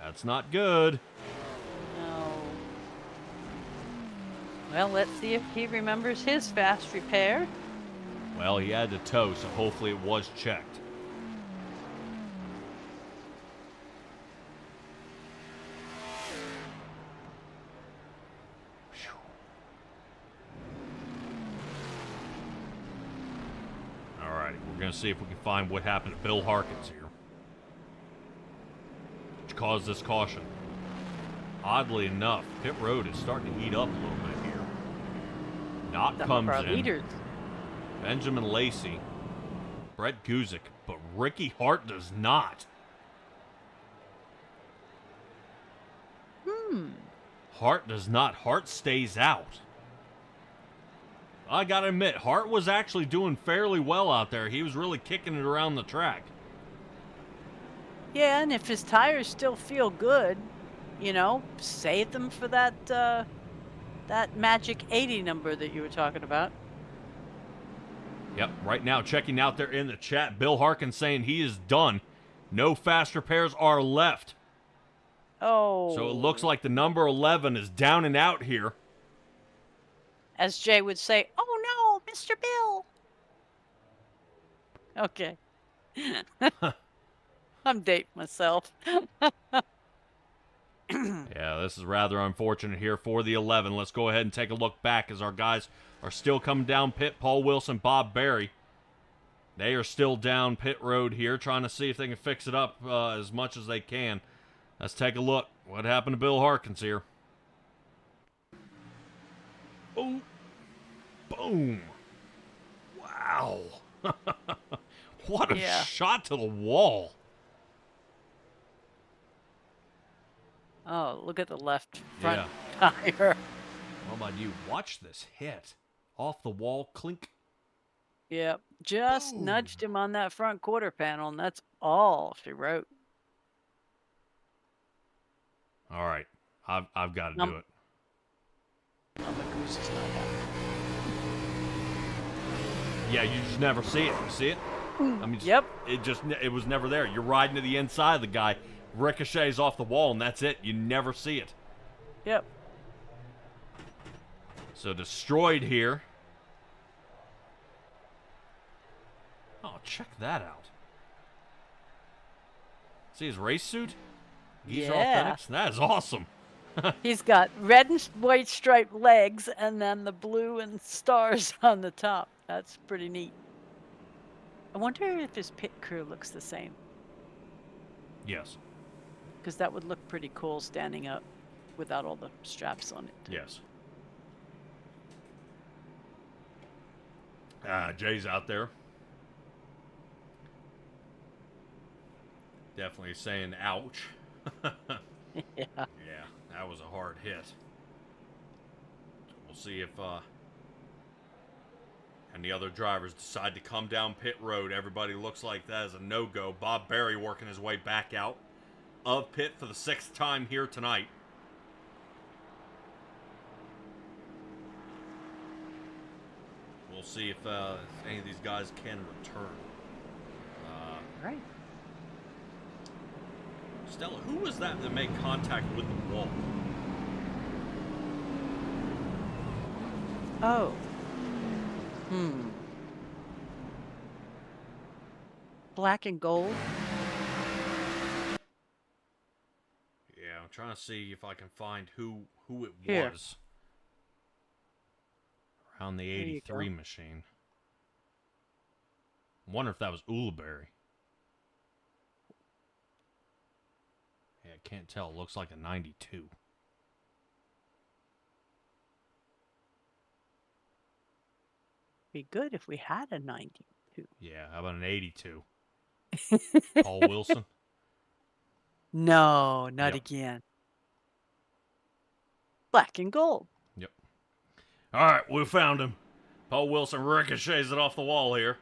That's not good. No. Well, let's see if he remembers his fast repair. Well, he had to tow, so hopefully it was checked. Alright, we're going to see if we can find what happened to Bill Harkins here, which caused this caution. Oddly enough, pit road is starting to heat up a little bit here. Knott comes in. Leaders. Benjamin Lacey, Brett Guzik, but Ricky Hart does not. Hart does not. Hart stays out. I gotta admit, Hart was actually doing fairly well out there. He was really kicking it around the track. Yeah, and if his tires still feel good, save them for that that magic 80 number that you were talking about. Yep, right now checking out there in the chat, Bill Harkins saying he is done. No fast repairs are left. Oh. So it looks like the number 11 is down and out here. As Jay would say, oh no, Mr. Bill. Okay. I'm dating myself. Yeah, this is rather unfortunate here for the 11. Let's go ahead and take a look back as our guys are still coming down pit. Paul Wilson, Bob Berry. They are still down pit road here, trying to see if they can fix it up as much as they can. Let's take a look. What happened to Bill Harkins here? Oh, boom. Wow. What a shot to the wall. Oh, look at the left front tire. How about you? Watch this hit. Off the wall, clink. Yep, just nudged him on that front quarter panel, and that's all she wrote. All right, I've got to do it. Oh, the goose is not happy. Yeah, you just never see it. You see it? I mean, yep. It was never there. You're riding to the inside of the guy, ricochets off the wall, and that's it. You never see it. Yep. So destroyed here. Oh, check that out. See his race suit? Geezer Authentics? That is awesome. He's got red and white striped legs and then the blue and stars on the top. That's pretty neat. I wonder if his pit crew looks the same. Yes. Because that would look pretty cool standing up without all the straps on it. Yes. Jay's out there. Definitely saying ouch. Yeah. Yeah, that was a hard hit. We'll see if any other drivers decide to come down pit road. Everybody looks like that is a no-go. Bob Berry working his way back out of pit for the 6th time here tonight. We'll see if any of these guys can return. Right. Stella, who was that made contact with the wall? Oh. Black and gold. Yeah, I'm trying to see if I can find who it Here. was. Around the There you 83 go. machine. I wonder if that was Ulibarri. Yeah, I can't tell. It looks like a 92. Be good if we had a 92. Yeah, how about an 82? Paul Wilson? No, not Yep. again. Black and gold. Yep. All right, we found him. Paul Wilson ricochets it off the wall here.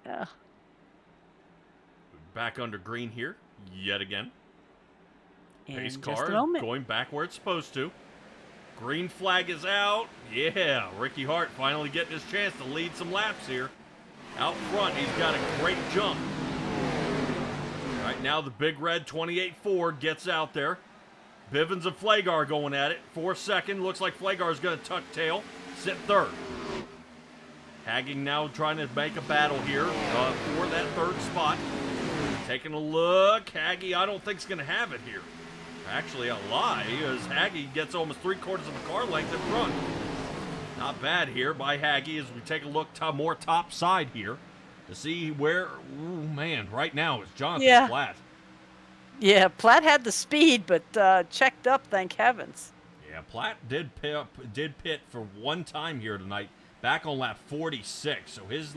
Yeah. Back under green here, yet again. Pace In car just a moment. going back where it's supposed to. Green flag is out. Yeah, Ricky Hart finally getting his chance to lead some laps here. Out front, he's got a great jump. Right now, the big red 28 Ford gets out there. Bivens and Flagar going at it. 4 second. Looks like Flagar's going to tuck tail. Sit third. Hagging now trying to make a battle here for that third spot. Taking a look. Haggy, I don't think is going to have it here. Actually, a lie, as Haggy gets almost 3/4 of a car length in front. Not bad here by Haggy as we take a look more top side here to see where, ooh, man, right now it's Jonathan Platt. Yeah, Platt had the speed, but checked up, thank heavens. Yeah, Platt did pit for one time here tonight, back on lap 46. So his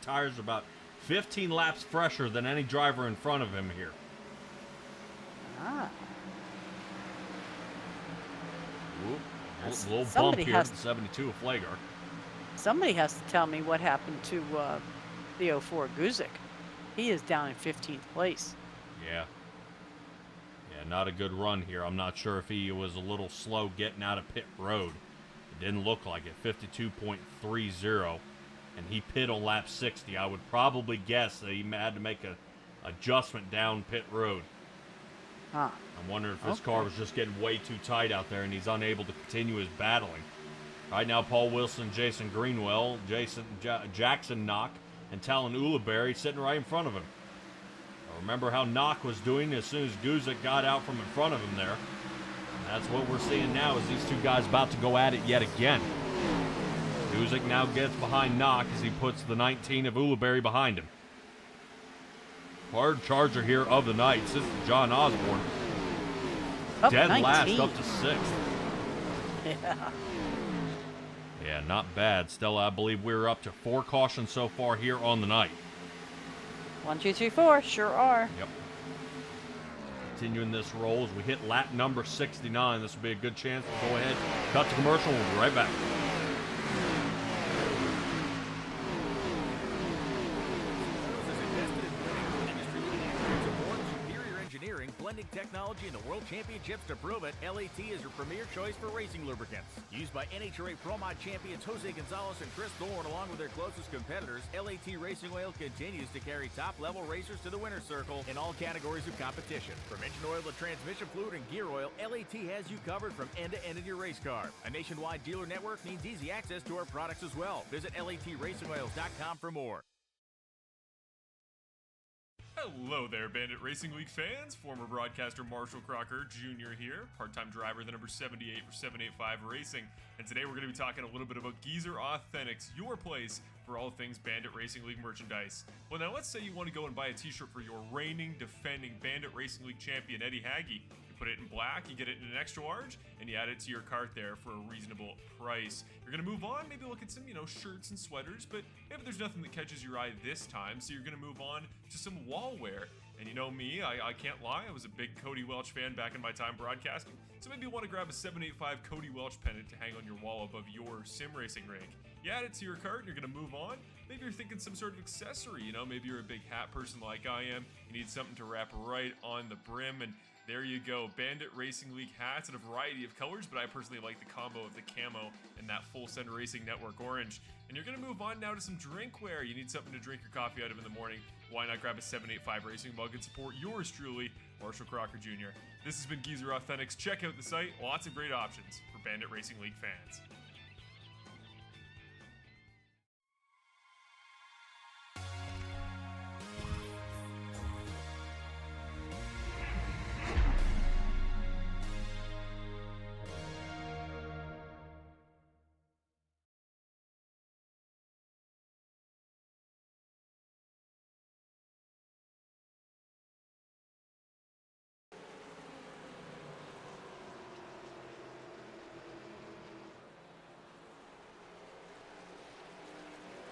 tires are about 15 laps fresher than any driver in front of him here. Ah. Ooh, a little bump Somebody here has at the 72 of Flagar. Somebody has to tell me what happened to the 04 Guzik. He is down in 15th place. Yeah. Yeah, not a good run here. I'm not sure if he was a little slow getting out of pit road. It didn't look like it. 52.30. And he pit on lap 60. I would probably guess that he had to make a adjustment down pit road. Huh. I'm wondering if his car was just getting way too tight out there and he's unable to continue his battling. Right now, Paul Wilson, Jason Greenwell, Jackson Knock, and Talon Ulibarri sitting right in front of him. Remember how Knock was doing as soon as Guzik got out from in front of him there. And that's what we're seeing now is these two guys about to go at it yet again. Guzik now gets behind Knock as he puts the 19 of Ulibarri behind him. Hard charger here of the night. This is John Osborne. Dead 19. last up to 6th. Yeah. Yeah, not bad. Stella, I believe we're up to 4 cautions so far here on the night. 1, 2, 3, 4. Sure are. Yep. Continuing this roll as we hit lap number 69. This will be a good chance to go ahead, cut to commercial, and we'll be right back. Blending technology in the World Championships to prove it, LAT is your premier choice for racing lubricants. Used by NHRA Pro Mod champions Jose Gonzalez and Chris Thorne along with their closest competitors, LAT Racing Oil continues to carry top-level racers to the winner's circle in all categories of competition. From engine oil to transmission fluid and gear oil, LAT has you covered from end to end in your race car. A nationwide dealer network means easy access to our products as well. Visit LATRacingOils.com for more. Hello there, Bandit Racing League fans. Former broadcaster Marshall Crocker Jr. here, part-time driver, the number 78 for 785 Racing. And today we're going to be talking a little bit about Geezer Authentics, your place for all things Bandit Racing League merchandise. Well, now let's say you want to go and buy a t-shirt for your reigning, defending Bandit Racing League champion, Eddie Haggy. You put it in black, you get it in an extra large, and you add it to your cart there for a reasonable price. You're going to move on, maybe look at some, shirts and sweaters, but maybe there's nothing that catches your eye this time, so you're going to move on to some wall wear. And you know me, I can't lie, I was a big Cody Welch fan back in my time broadcasting, so maybe you want to grab a 785 Cody Welch pennant to hang on your wall above your sim racing rink. You add it to your cart and you're going to move on. Maybe you're thinking some sort of accessory, maybe you're a big hat person like I am. You need something to wrap right on the brim, and there you go. Bandit Racing League hats in a variety of colors, but I personally like the combo of the camo and that Full Send Racing Network orange. And you're going to move on now to some drinkware. You need something to drink your coffee out of in the morning. Why not grab a 785 Racing mug and support yours truly, Marshall Crocker Jr. This has been Geezer Authentics. Check out the site. Lots of great options for Bandit Racing League fans.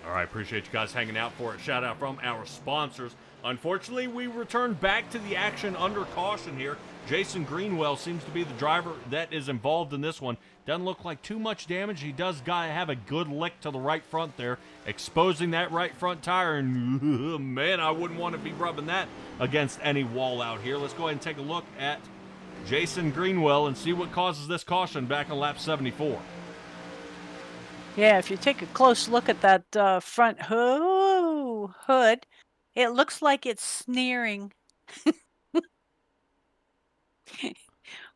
All right, appreciate you guys hanging out for it. Shout out from our sponsors. Unfortunately, we return back to the action under caution here. Jason Greenwell seems to be the driver that is involved in this one. Doesn't look like too much damage. He does have a good lick to the right front there, exposing that right front tire. And man, I wouldn't want to be rubbing that against any wall out here. Let's go ahead and take a look at Jason Greenwell and see what causes this caution back on lap 74. Yeah, if you take a close look at that front hood, it looks like it's sneering.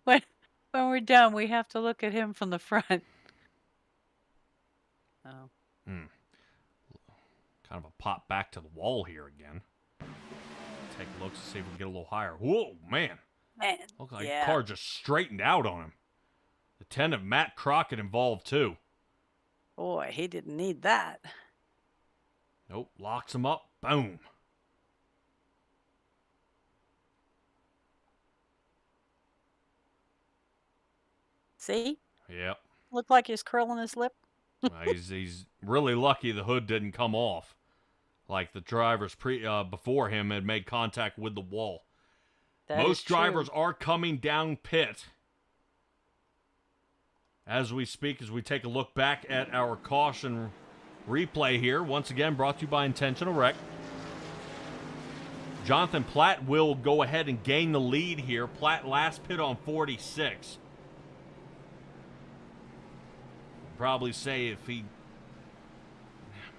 when we're done, we have to look at him from the front. Oh. Kind of a pop back to the wall here again. Take a look to see if we can get a little higher. Whoa, man. Looks like the car just straightened out on him. The 10 of Matt Crockett involved too. Boy, he didn't need that. Nope, locks him up. Boom. See? Yep. Looked like he's curling his lip. He's really lucky the hood didn't come off. Like the drivers before him had made contact with the wall. Most drivers are coming down pit as we speak, as we take a look back at our caution replay here. Once again, brought to you by Intentional Wreck. Jonathan Platt will go ahead and gain the lead here. Platt last pit on 46. Probably say if he...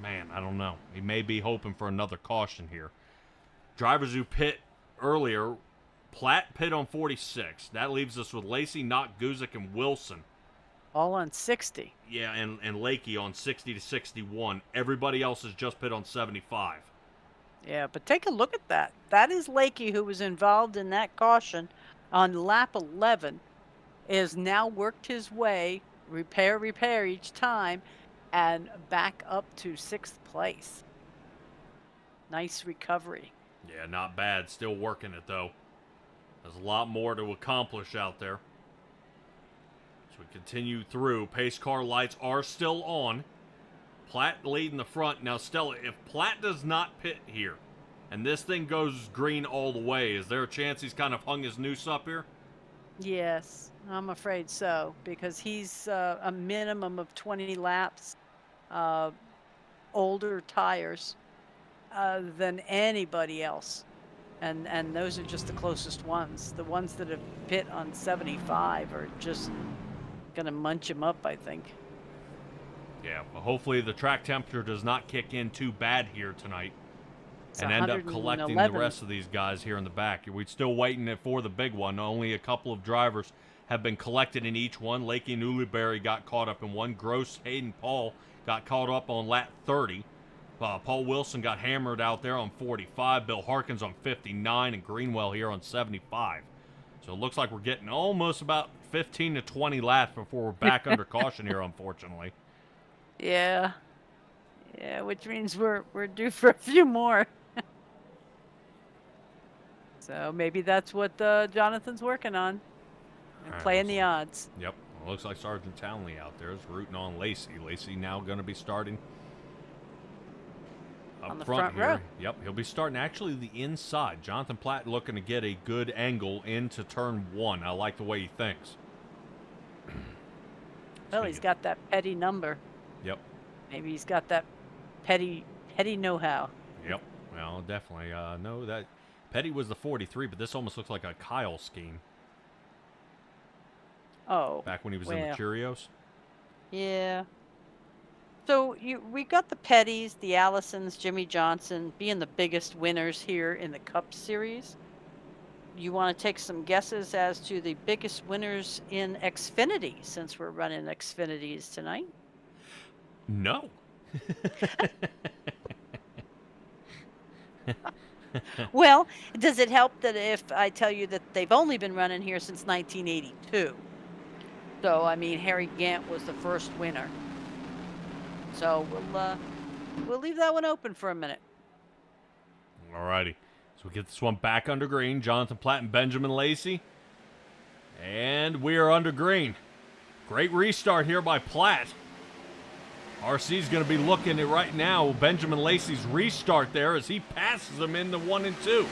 Man, I don't know. He may be hoping for another caution here. Drivers who pit earlier, Platt pit on 46. That leaves us with Lacey, Knott, Guzik, and Wilson. All on 60. Yeah, and Lakey on 60 to 61. Everybody else has just pit on 75. Yeah, but take a look at that. That is Lakey, who was involved in that caution on lap 11, is now worked his way, repair each time, and back up to 6th place. Nice recovery. Yeah, not bad. Still working it, though. There's a lot more to accomplish out there. As we continue through, pace car lights are still on. Platt leading the front. Now, Stella, if Platt does not pit here, and this thing goes green all the way, is there a chance he's kind of hung his noose up here? Yes, I'm afraid so, because he's a minimum of 20 laps older tires than anybody else. And those are just the closest ones. The ones that have pit on 75 are just going to munch him up, I think. Yeah, well, hopefully the track temperature does not kick in too bad here tonight and end up collecting the rest of these guys here in the back. We're still waiting for the big one. Only a couple of drivers have been collected in each one. Lakey and Ulibarri got caught up in one. Gross, Hayden, Paul got caught up on lap 30. Paul Wilson got hammered out there on 45. Bill Harkins on 59. And Greenwell here on 75. So it looks like we're getting almost about 15 to 20 laps before we're back under caution here, unfortunately. Yeah. Yeah, which means we're due for a few more. So maybe that's what Jonathan's working on. And playing the odds. Yep. Well, looks like Sergeant Townley out there is rooting on Lacey. Lacey now going to be starting up on the front front here. row. Yep. He'll be starting actually the inside. Jonathan Platt looking to get a good angle into turn 1. I like the way he thinks. Well, he's got that petty number. Yep. Maybe he's got that petty know-how. Yep. Well, definitely. No, that Petty was the 43, but this almost looks like a Kyle scheme. Oh. Back when he was in the Cheerios. Yeah. So we got the Petties, the Allisons, Jimmy Johnson being the biggest winners here in the Cup Series. You want to take some guesses as to the biggest winners in Xfinity, since we're running Xfinities tonight? No. Well, does it help that if I tell you that they've only been running here since 1982? So, I mean, Harry Gant was the first winner. So we'll leave that one open for a minute. Alrighty. So we get this one back under green. Jonathan Platt and Benjamin Lacey. And we are under green. Great restart here by Platt. RC's going to be looking at right now Benjamin Lacey's restart there as he passes him into 1 and 2.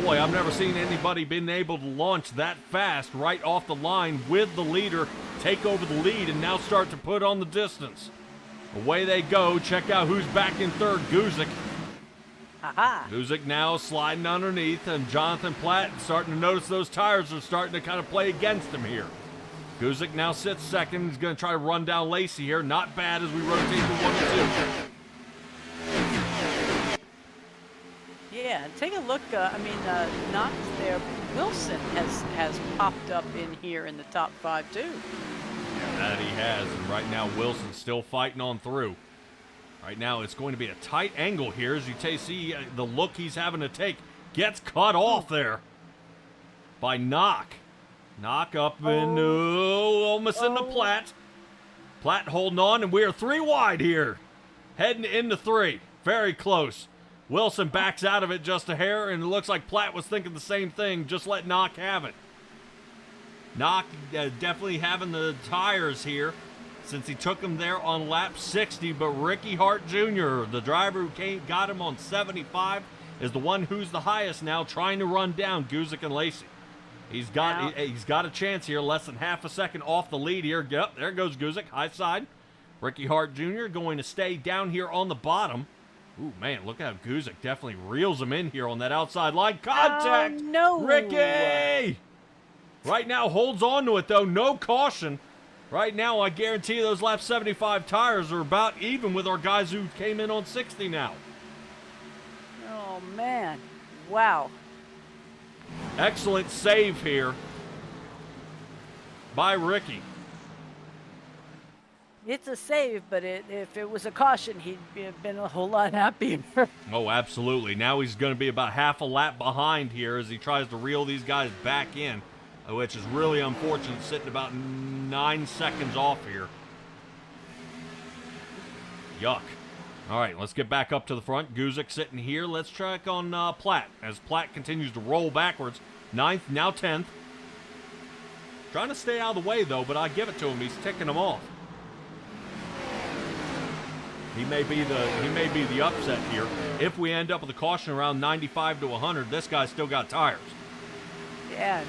Boy, I've never seen anybody been able to launch that fast right off the line with the leader, take over the lead, and now start to put on the distance. Away they go. Check out who's back in third. Guzik. Aha. Guzik now sliding underneath, and Jonathan Platt starting to notice those tires are starting to kind of play against him here. Guzik now sits second. He's going to try to run down Lacey here. Not bad as we rotate to 1 and 2. Yeah, take a look. Knox there. Wilson has popped up in here in the top 5 too. Yeah, that he has. And right now, Wilson's still fighting on through. Right now, it's going to be a tight angle here as you see the look he's having to take. Gets cut off there by Knock. Knock up and almost into Platt. Platt holding on, and we are 3 wide here. Heading into 3. Very close. Wilson backs out of it just a hair, and it looks like Platt was thinking the same thing. Just let Knock have it. Knock definitely having the tires here since he took him there on lap 60, but Ricky Hart Jr., the driver who got him on 75, is the one who's the highest now, trying to run down Guzik and Lacey. He's got a chance here, less than half a second off the lead here. Yep, there goes Guzik, high side. Ricky Hart Jr. going to stay down here on the bottom. Ooh, man, look how Guzik definitely reels him in here on that outside line. Contact! No! Ricky! Right now holds on to it, though. No caution. Right now, I guarantee you those lap 75 tires are about even with our guys who came in on 60 now. Oh, man. Wow. Excellent save here by Ricky. It's a save, but if it was a caution, he'd have been a whole lot happier. Oh, absolutely. Now he's going to be about half a lap behind here as he tries to reel these guys back in, which is really unfortunate, sitting about 9 seconds off here. Yuck. All right, let's get back up to the front. Guzik sitting here. Let's check on Platt as Platt continues to roll backwards. 9th, now 10th. Trying to stay out of the way, though, but I give it to him. He's ticking them off. He may be the upset here. If we end up with a caution around 95 to 100, this guy's still got tires. Yeah,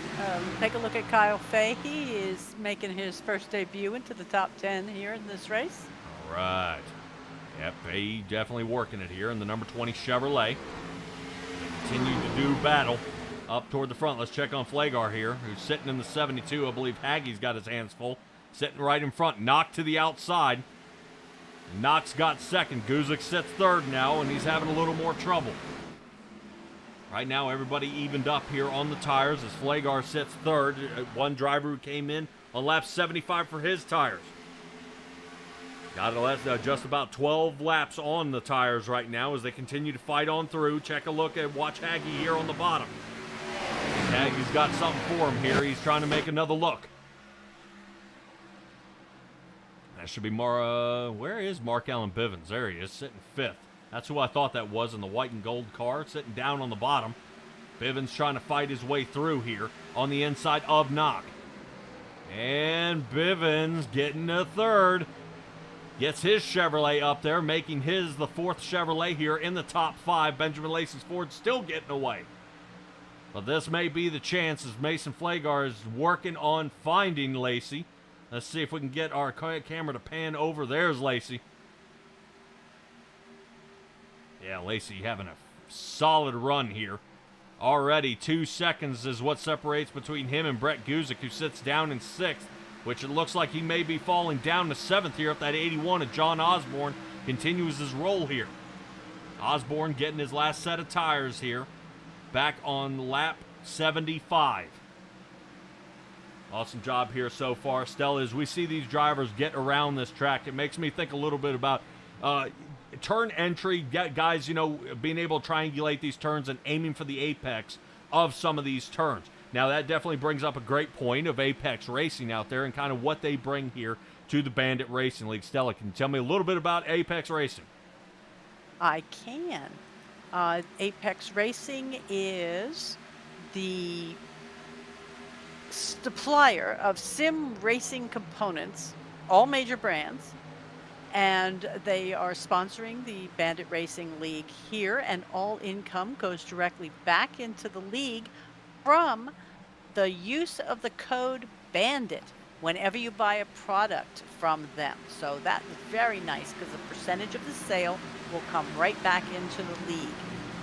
take a look at Kyle Fay. He is making his first debut into the top 10 here in this race. All right. Yep, he definitely working it here in the number 20 Chevrolet. They continue to do battle up toward the front. Let's check on Flagar here, who's sitting in the 72. I believe Haggie's got his hands full. Sitting right in front, Knock to the outside. Knox got second. Guzik sits third now, and he's having a little more trouble. Right now, everybody evened up here on the tires as Flagar sits third. One driver who came in on lap 75 for his tires. Got just about 12 laps on the tires right now as they continue to fight on through. Check a look at watch Haggie here on the bottom. Haggie's got something for him here. He's trying to make another look. That should be more, where is Mark Allen Bivens? There he is, sitting fifth. That's who I thought that was in the white and gold car, sitting down on the bottom. Bivens trying to fight his way through here on the inside of Knock. And Bivens getting a third. Gets his Chevrolet up there, making his the fourth Chevrolet here in the top 5. Benjamin Lacey's Ford still getting away. But this may be the chance as Mason Flagar is working on finding Lacey. Let's see if we can get our camera to pan over. There's Lacey. Yeah, Lacey having a solid run here. Already 2 seconds is what separates between him and Brett Guzik, who sits down in 6th, which it looks like he may be falling down to 7th here if that 81 of John Osborne continues his roll here. Osborne getting his last set of tires here, back on lap 75. Awesome job here so far, Stella. As we see these drivers get around this track, it makes me think a little bit about turn entry, guys, being able to triangulate these turns and aiming for the apex of some of these turns. Now, that definitely brings up a great point of Apex Racing out there and kind of what they bring here to the Bandit Racing League. Stella, can you tell me a little bit about Apex Racing? I can. Apex Racing is the supplier of sim racing components, all major brands, and they are sponsoring the Bandit Racing League here, and all income goes directly back into the league from the use of the code BANDIT whenever you buy a product from them. So that is very nice because a percentage of the sale will come right back into the league.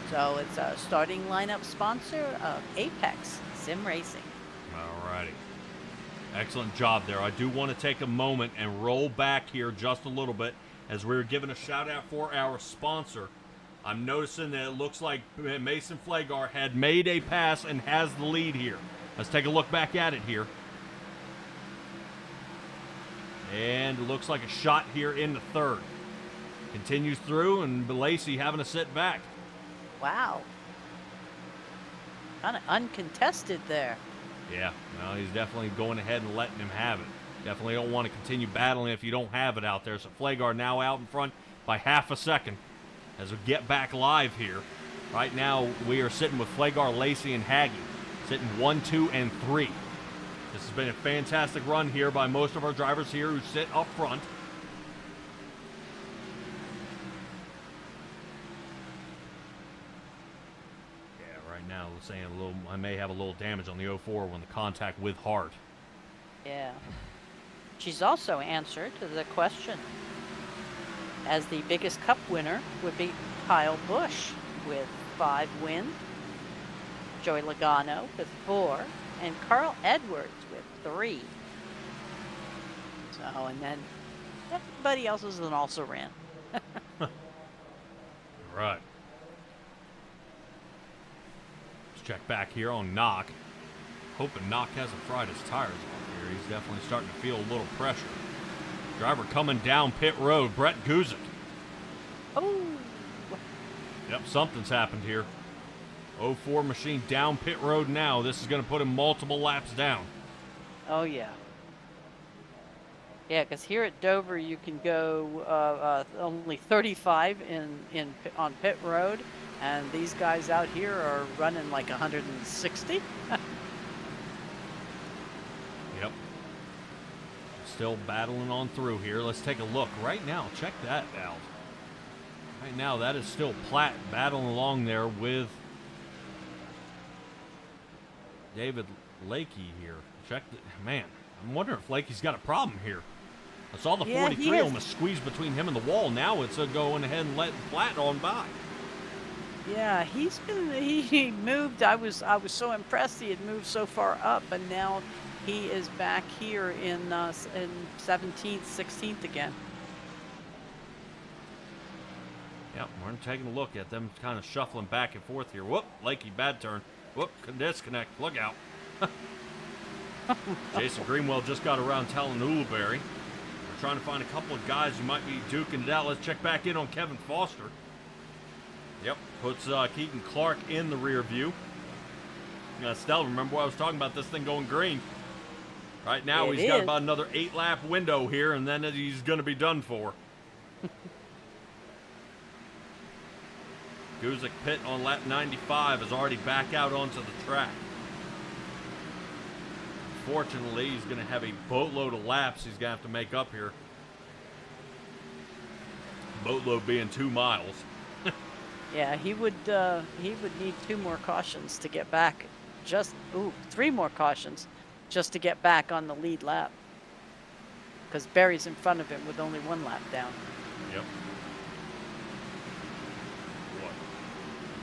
So it's a starting lineup sponsor of Apex Sim Racing. Alrighty. Excellent job there. I do want to take a moment and roll back here just a little bit as we're giving a shout out for our sponsor. I'm noticing that it looks like Mason Flagar had made a pass and has the lead here. Let's take a look back at it here. And it looks like a shot here in the 3rd. Continues through, and Lacey having to sit back. Wow. Kind of uncontested there. Yeah, well, he's definitely going ahead and letting him have it. Definitely don't want to continue battling if you don't have it out there. So Flagar now out in front by half a second as we get back live here. Right now, we are sitting with Flagar, Lacey, and Haggy. Sitting 1, 2, and 3. This has been a fantastic run here by most of our drivers here who sit up front. Now saying I may have a little damage on the 04 when the contact with Hart. Yeah. She's also answered the question, as the biggest cup winner would be Kyle Busch with 5 wins, Joey Logano with 4, and Carl Edwards with 3. So, and then everybody else is an also ran. Right. Check back here on Knock. Hoping Knock hasn't fried his tires off here. He's definitely starting to feel a little pressure. Driver coming down pit road, Brett Guzik. Oh. Yep, something's happened here. 04 machine down pit road now. This is going to put him multiple laps down. Oh, yeah. Yeah, because here at Dover you can go only 35 on pit road. And these guys out here are running like 160. Yep. Still battling on through here. Let's take a look. Right now, check that out. Right now, that is still Platt battling along there with David Lakey here. Man, I'm wondering if Lakey's got a problem here. I saw the 43 almost squeeze between him and the wall. Now it's going ahead and letting Platt on by. Yeah, he moved. I was so impressed he had moved so far up, and now he is back here in 17th, 16th again. Yep, we're taking a look at them kind of shuffling back and forth here. Whoop, Lakey, bad turn. Whoop, disconnect. Look out. Jason Greenwell just got around telling Ulibarri. We're trying to find a couple of guys who might be duking it out. Let's check back in on Kevin Foster. Yep, puts Keaton Clark in the rear view. Stella, remember what I was talking about, this thing going green. Right now, he's got about another 8-lap window here, and then he's going to be done for. Guzik pit on lap 95 is already back out onto the track. Unfortunately, he's going to have a boatload of laps he's going to have to make up here. Boatload being 2 miles. Yeah, he would need 2 more cautions to get back. 3 more cautions just to get back on the lead lap. Because Barry's in front of him with only 1 lap down. Yep.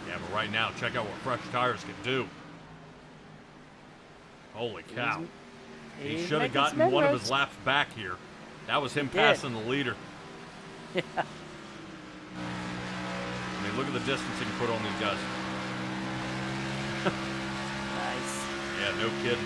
Yeah, but right now, check out what fresh tires can do. Holy cow. He should have gotten one of his laps back here. That was him passing the leader. Yeah. I mean, look at the distance he can put on these guys. Nice. Yeah, no kidding.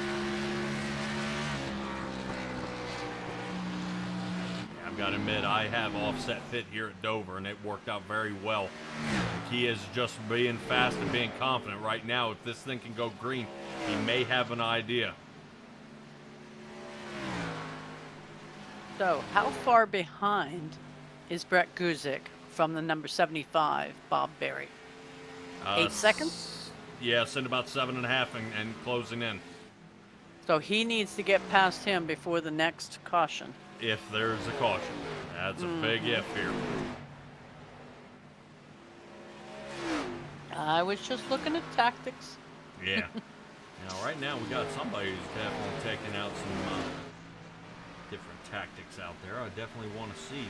Yeah, I've got to admit, I have offset fit here at Dover, and it worked out very well. The key is just being fast and being confident. Right now, if this thing can go green, he may have an idea. So, how far behind is Brett Guzik from the number 75, Bob Berry? 8 seconds? Yeah, send about 7.5 and closing in. So he needs to get past him before the next caution. If there's a caution. That's a big if here. I was just looking at tactics. Yeah. Now, right now, we got somebody who's definitely taking out some different tactics out there. I definitely want to see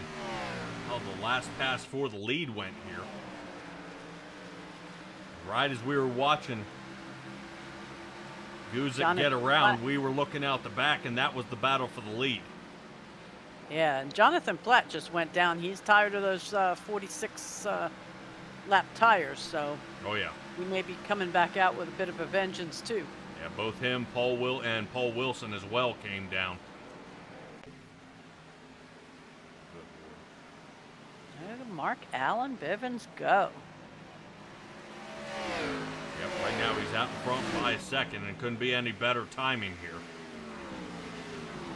how the last pass for the lead went here. Right as we were watching Guzik get around, we were looking out the back, and that was the battle for the lead. Yeah, and Jonathan Platt just went down. He's tired of those 46 lap tires, so Oh, yeah. he may be coming back out with a bit of a vengeance, too. Yeah, both him, Paul Wilson as well came down. There to Mark Allen Bivens go. Yep, right now he's out in front by a second, and couldn't be any better timing here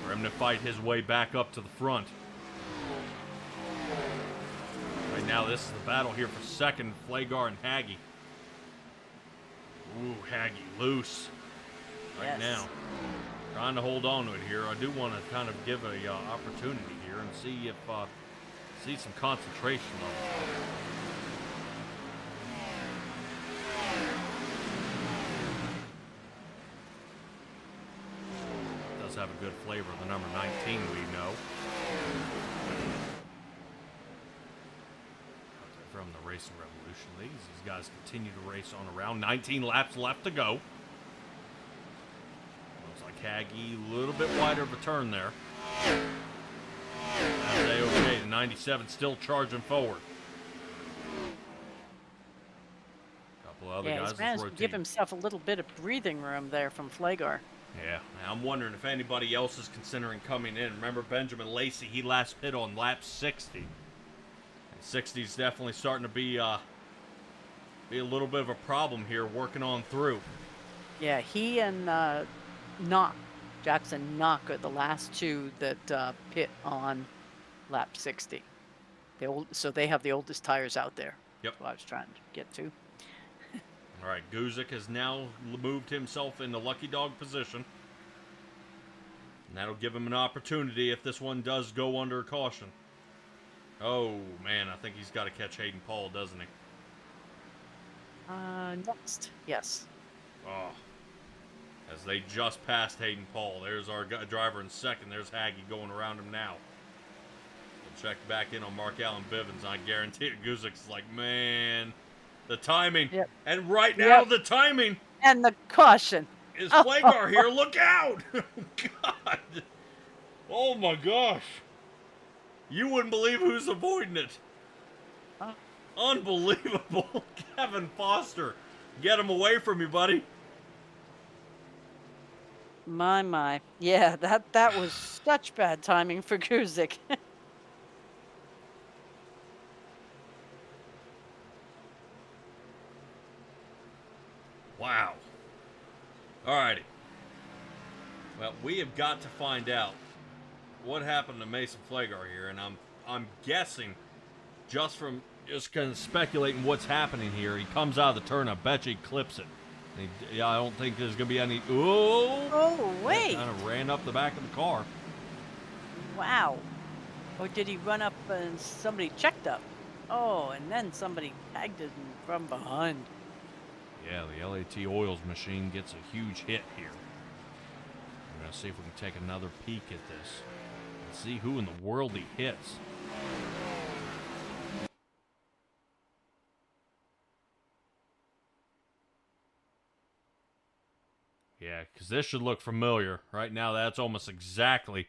for him to fight his way back up to the front. Right now, this is the battle here for second, Flagar and Haggy. Ooh, Haggy loose right now. Trying to hold on to it here. I do want to kind of give a opportunity here and see if see some concentration levels. Does have a good flavor. The number 19 we know. From the Racing Revolution Leagues. These guys continue to race on around. 19 laps left to go. Looks like Haggy a little bit wider of a turn there. That's A-OK. The 97 still charging forward. A couple other guys. He's managed to give himself a little bit of breathing room there from Flagar. Yeah, now I'm wondering if anybody else is considering coming in. Remember Benjamin Lacey, he last pit on lap 60. And 60's definitely starting to be a little bit of a problem here, working on through. Yeah, he and Jackson Knock are the last two that pit on lap 60. So they have the oldest tires out there. Yep. That's what I was trying to get to. All right, Guzik has now moved himself into lucky dog position. And that'll give him an opportunity if this one does go under caution. Oh, man, I think he's got to catch Hayden Paul, doesn't he? Next. Yes. Oh. As they just passed Hayden Paul. There's our driver in second. There's Haggy going around him now. We'll check back in on Mark Allen Bivens. I guarantee it. Guzik's like, man, the timing. Yep. And right now, the timing. And the caution. Is Flagar here? Look out! God. Oh, my gosh. You wouldn't believe who's avoiding it. Unbelievable. Kevin Foster. Get him away from me, buddy. My. Yeah, that was such bad timing for Guzik. Wow. Alrighty. Well, we have got to find out what happened to Mason Flagar here, and I'm guessing just from kind of speculating what's happening here. He comes out of the turn. I bet you he clips it. I don't think there's going to be any. Oh, wait. Kind of ran up the back of the car. Wow. Or did he run up and somebody checked up? Oh, and then somebody tagged it from behind. Yeah, the LAT Oils machine gets a huge hit here. We're going to see if we can take another peek at this and see who in the world he hits. Yeah, because this should look familiar. Right now, that's almost exactly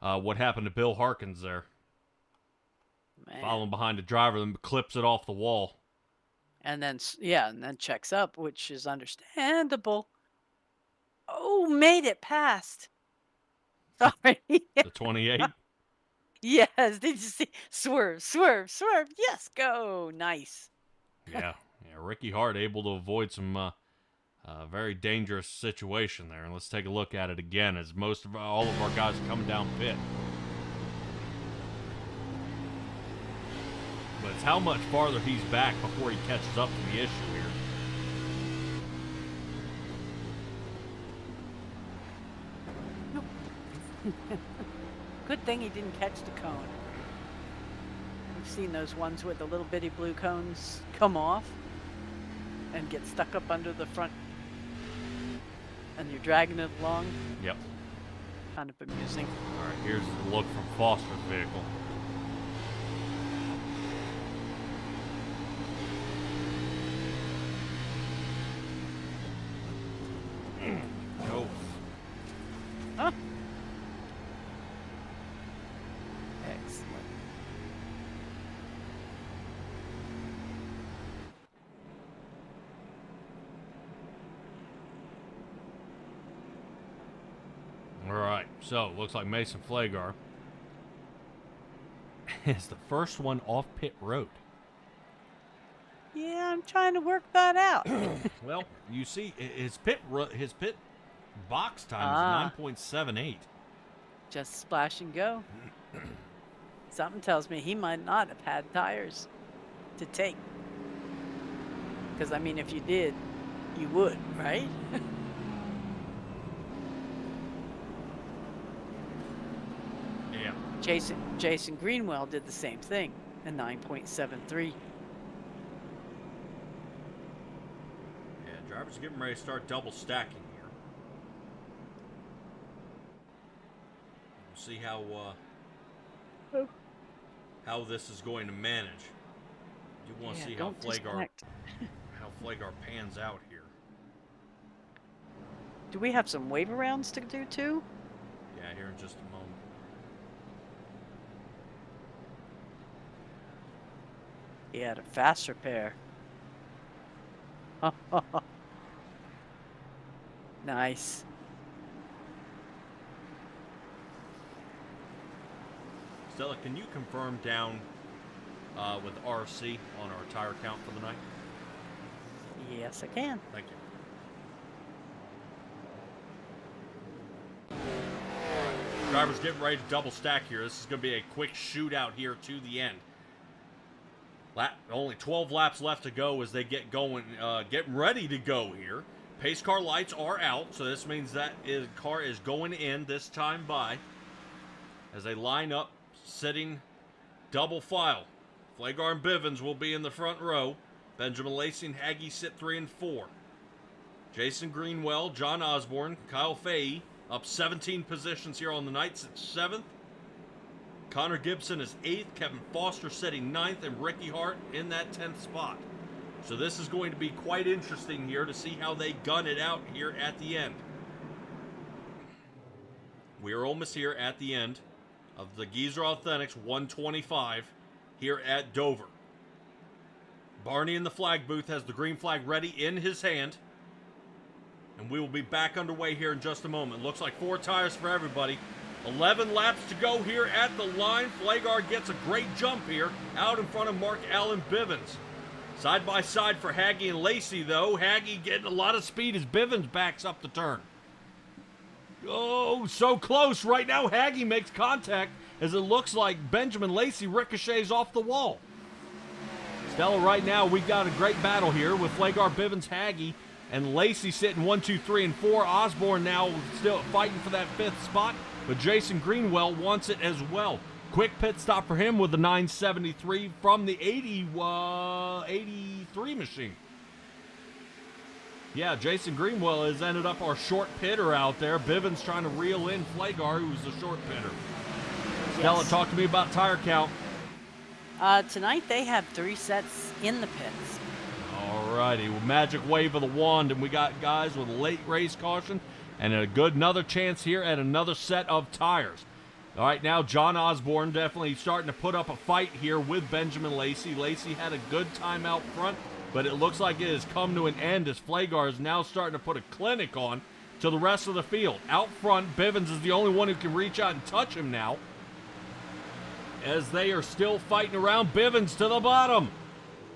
what happened to Bill Harkins there. Man. Following behind the driver, then clips it off the wall. And then, and then checks up, which is understandable. Oh, made it past. Sorry. The 28. Yes, did you see? Swerve, swerve, swerve. Yes, go. Nice. Yeah, Ricky Hart able to avoid some very dangerous situation there. And let's take a look at it again as all of our guys are coming down pit. But it's how much farther he's back before he catches up to the issue here. Good thing he didn't catch the cone. We've seen those ones with the little bitty blue cones come off and get stuck up under the front, and you're dragging it along. Yep. Kind of amusing. All right, here's the look from Foster's vehicle. No. Huh? Excellent. All right, so it looks like Mason Flagar is the first one off pit road. Yeah, I'm trying to work that out. Well, you see, his pit box time is 9.78. Just splash and go. Something tells me he might not have had tires to take. Because, I mean, if you did, you would, right? Yeah. Jason Greenwell did the same thing, a 9.73. Yeah, drivers getting ready to start double stacking here. We'll see how this is going to manage. You want to see how Flagar pans out here. Do we have some wave arounds to do too? Yeah, here in just a moment. He had a faster pair. Nice. Stella, can you confirm down with RC on our tire count for the night? Yes, I can. Thank you. Drivers getting ready to double stack here. This is going to be a quick shootout here to the end. Only 12 laps left to go as they get going, getting ready to go here. Pace car lights are out, so this means that car is going in this time by as they line up, sitting double file. Flagar and Bivens will be in the front row. Benjamin Lacey and Haggy sit 3 and 4. Jason Greenwell, John Osborne, Kyle Fahey up 17 positions here on the night, sits 7th. Connor Gibson is 8th. Kevin Foster sitting 9th, and Ricky Hart in that 10th spot. So this is going to be quite interesting here to see how they gun it out here at the end. We are almost here at the end of the Geezer Authentics 125 here at Dover. Barney in the flag booth has the green flag ready in his hand. And we will be back underway here in just a moment. Looks like 4 tires for everybody. 11 laps to go here at the line. Flagar gets a great jump here out in front of Mark Allen Bivens. Side by side for Haggy and Lacey, though. Haggy getting a lot of speed as Bivens backs up the turn. Oh, so close. Right now, Haggy makes contact as it looks like Benjamin Lacey ricochets off the wall. Stella, right now, we've got a great battle here with Flagar, Bivens, Haggy, and Lacey sitting 1, 2, 3, and 4. Osborne now still fighting for that 5th spot, but Jason Greenwell wants it as well. Quick pit stop for him with the 973 from the 83 machine. Yeah, Jason Greenwell has ended up our short pitter out there. Bivens trying to reel in Flagar, who's the short pitter. Yes. Stella, talk to me about tire count. Tonight they have 3 sets in the pits. Alrighty, magic wave of the wand, and we got guys with late race caution and another chance here at another set of tires. All right, now John Osborne definitely starting to put up a fight here with Benjamin Lacey. Lacey had a good time out front, but it looks like it has come to an end as Flagar is now starting to put a clinic on to the rest of the field. Out front, Bivens is the only one who can reach out and touch him now, as they are still fighting around. Bivens to the bottom.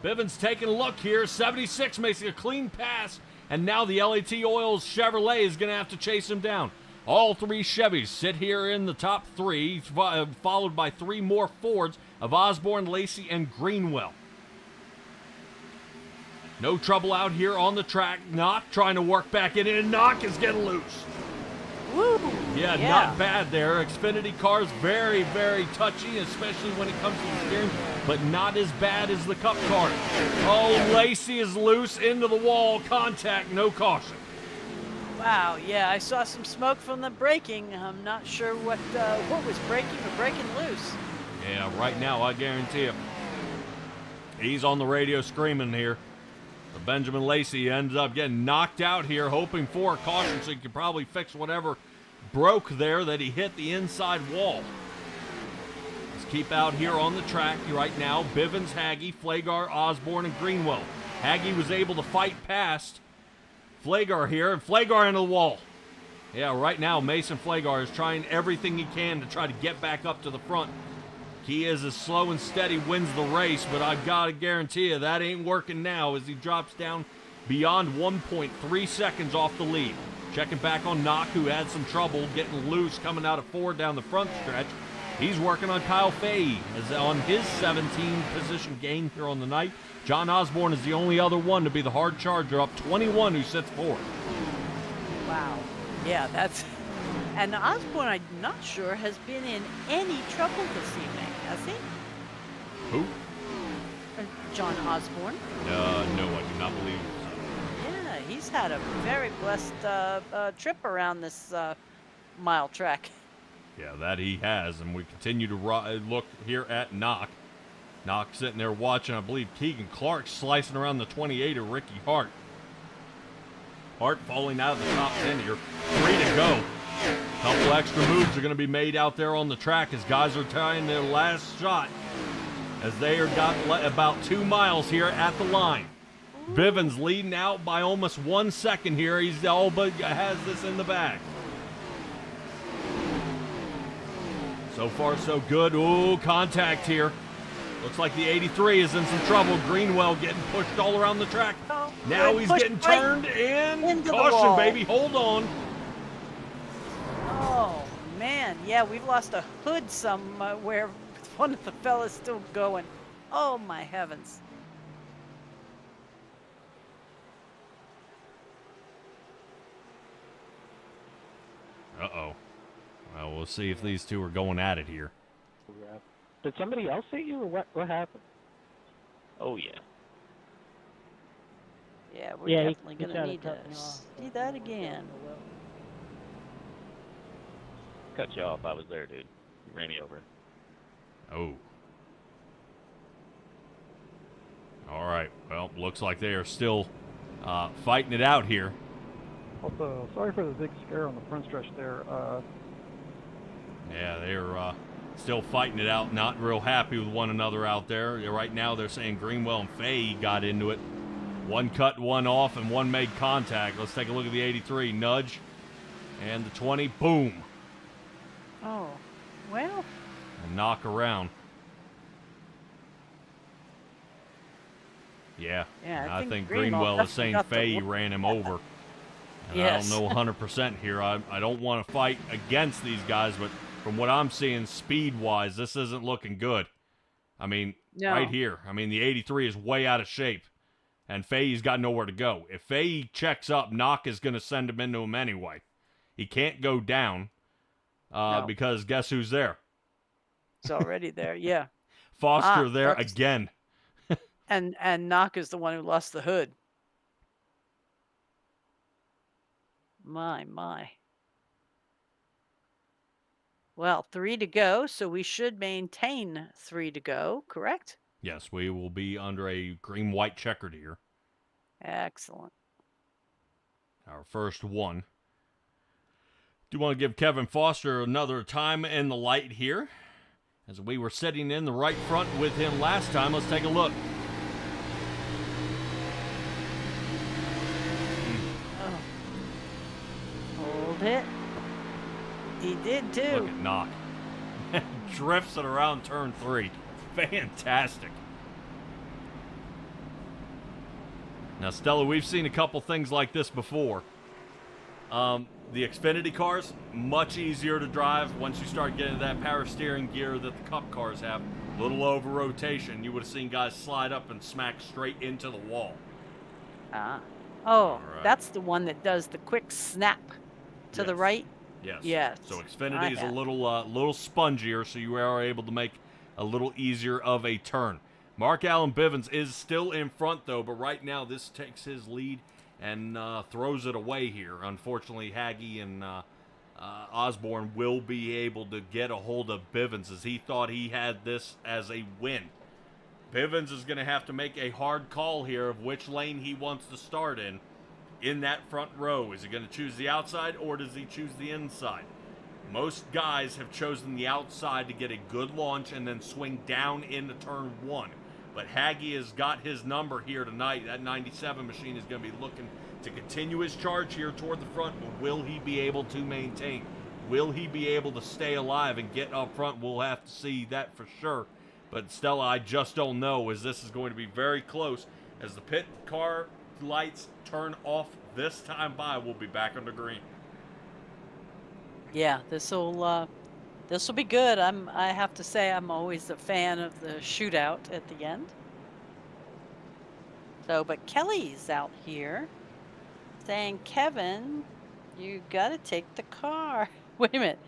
Bivens taking a look here. 76 makes a clean pass, and now the LAT Oils Chevrolet is going to have to chase him down. All three Chevys sit here in the top three, followed by three more Fords of Osborne, Lacey, and Greenwell. No trouble out here on the track. Knock trying to work back in, and Knock is getting loose. Woo! Yeah, not bad there. Xfinity cars very, very touchy, especially when it comes to the steering, but not as bad as the Cup car. Oh, Lacey is loose into the wall. Contact, no caution. Wow, yeah, I saw some smoke from the braking. I'm not sure what was braking or breaking loose. Yeah, right now, I guarantee you. He's on the radio screaming here. But Benjamin Lacey ends up getting knocked out here, hoping for a caution so he could probably fix whatever broke there that he hit the inside wall. Let's keep out here on the track right now. Bivens, Haggie, Flagar, Osborne, and Greenwell. Haggie was able to fight past Flagar here, and Flagar into the wall. Yeah, right now, Mason Flagar is trying everything he can to try to get back up to the front. He is as slow and steady, wins the race, but I've got to guarantee you that ain't working now as he drops down beyond 1.3 seconds off the lead. Checking back on Knock, who had some trouble getting loose coming out of 4 down the front stretch. He's working on Kyle Fahey as on his 17 position gain here on the night. John Osborne is the only other one to be the hard charger, up 21, who sits fourth. Wow. Yeah, that's... And Osborne, I'm not sure, has been in any trouble this evening, has he? Who? John Osborne. No, I do not believe so. Yeah, he's had a very blessed trip around this mile track. Yeah, that he has, and we continue to look here at Knock. Knock sitting there watching, I believe, Keegan Clark slicing around the 28 of Ricky Hart. Hart falling out of the top 10 here. 3 to go. Couple extra moves are going to be made out there on the track as guys are trying their last shot as they are got about 2 miles here at the line. Bivens leading out by almost 1 second here. He's all but has this in the bag. So far, so good. Ooh, contact here. Looks like the 83 is in some trouble. Greenwell getting pushed all around the track. Oh, now he's getting turned in. Caution, baby. Hold on. Oh, man. Yeah, we've lost a hood somewhere. One of the fellas still going. Oh, my heavens. Uh-oh. Well, we'll see if these two are going at it here. Did somebody else hit you, or what happened? Oh, yeah. Yeah, we're definitely going to need to see that again. Cut you off. I was there, dude. You ran me over. Oh. All right. Well, looks like they are still fighting it out here. Also, sorry for the big scare on the front stretch there. Yeah, they're still fighting it out, not real happy with one another out there. Right now they're saying Greenwell and Fahey got into it. One cut, one off, and one made contact. Let's take a look at the 83. Nudge. And the 20. Boom. Oh, well. And knock around. Yeah, I think Greenwell is saying Fahey ran him over. And yes. I don't know 100% here. I don't want to fight against these guys, but from what I'm seeing speed-wise, this isn't looking good. I mean, right here. I mean, the 83 is way out of shape, and Fahey's got nowhere to go. If Fahey checks up, Knock is going to send him into him anyway. He can't go down because guess who's there? It's already there, yeah. Foster there again. And Knock is the one who lost the hood. My. Well, 3 to go, so we should maintain 3 to go, correct? Yes, we will be under a green-white checkered here. Excellent. Our first one. Do you want to give Kevin Foster another time in the light here? As we were sitting in the right front with him last time, let's take a look. Oh. Hold it. He did too. Look at knock. Drifts it around turn 3. Fantastic. Now, Stella, we've seen a couple things like this before. The Xfinity cars, much easier to drive once you start getting that power steering gear that the Cup cars have. Little over rotation. You would have seen guys slide up and smack straight into the wall. Ah. Oh, right. That's the one that does the quick snap to the Yes. right. Yes. Yes. So I Xfinity is a have. little spongier, so you are able to make a little easier of a turn. Mark Allen Bivens is still in front, though, but right now this takes his lead and throws it away here. Unfortunately, Haggy and Osborne will be able to get a hold of Bivens, as he thought he had this as a win. Bivens is going to have to make a hard call here of which lane he wants to start in that front row. Is he going to choose the outside, or does he choose the inside? Most guys have chosen the outside to get a good launch and then swing down into turn 1. But Haggy has got his number here tonight. That 97 machine is going to be looking to continue his charge here toward the front, but will he be able to maintain? Will he be able to stay alive and get up front? We'll have to see that for sure. But Stella, I just don't know, as this is going to be very close. As the pit car lights turn off this time by, we'll be back under green. Yeah, this'll be good. I have to say I'm always a fan of the shootout at the end. So, but Kelly's out here saying, Kevin, you gotta take the car. Wait a minute.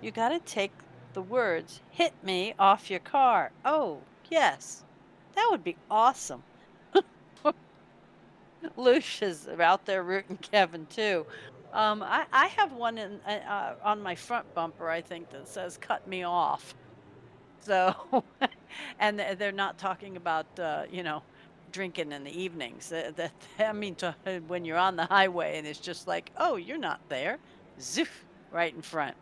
You gotta take the words "hit me" off your car. Oh, yes. That would be awesome. Lucia's out there rooting Kevin too. I have one on my front bumper, I think, that says "cut me off." So, and they're not talking about drinking in the evenings. When you're on the highway and it's just like, oh, you're not there, zoof, right in front.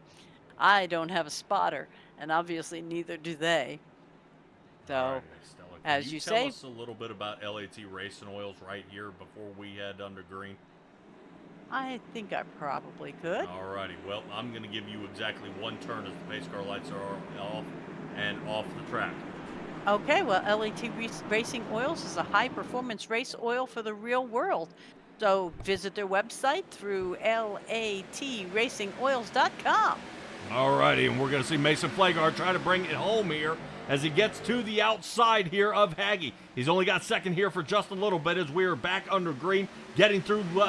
I don't have a spotter, and obviously neither do they. So, All right, Stella, can as you tell say, us a little bit about LAT Racing Oils right here before we head under green? I think I probably could. Alrighty, well, I'm going to give you exactly one turn as the pace car lights are off and off the track. Okay, well, LAT Racing Oils is a high-performance race oil for the real world. So visit their website through latracingoils.com. Alrighty, and we're going to see Mason Flagard try to bring it home here as he gets to the outside here of Haggy. He's only got second here for just a little bit as we are back under green, getting through, through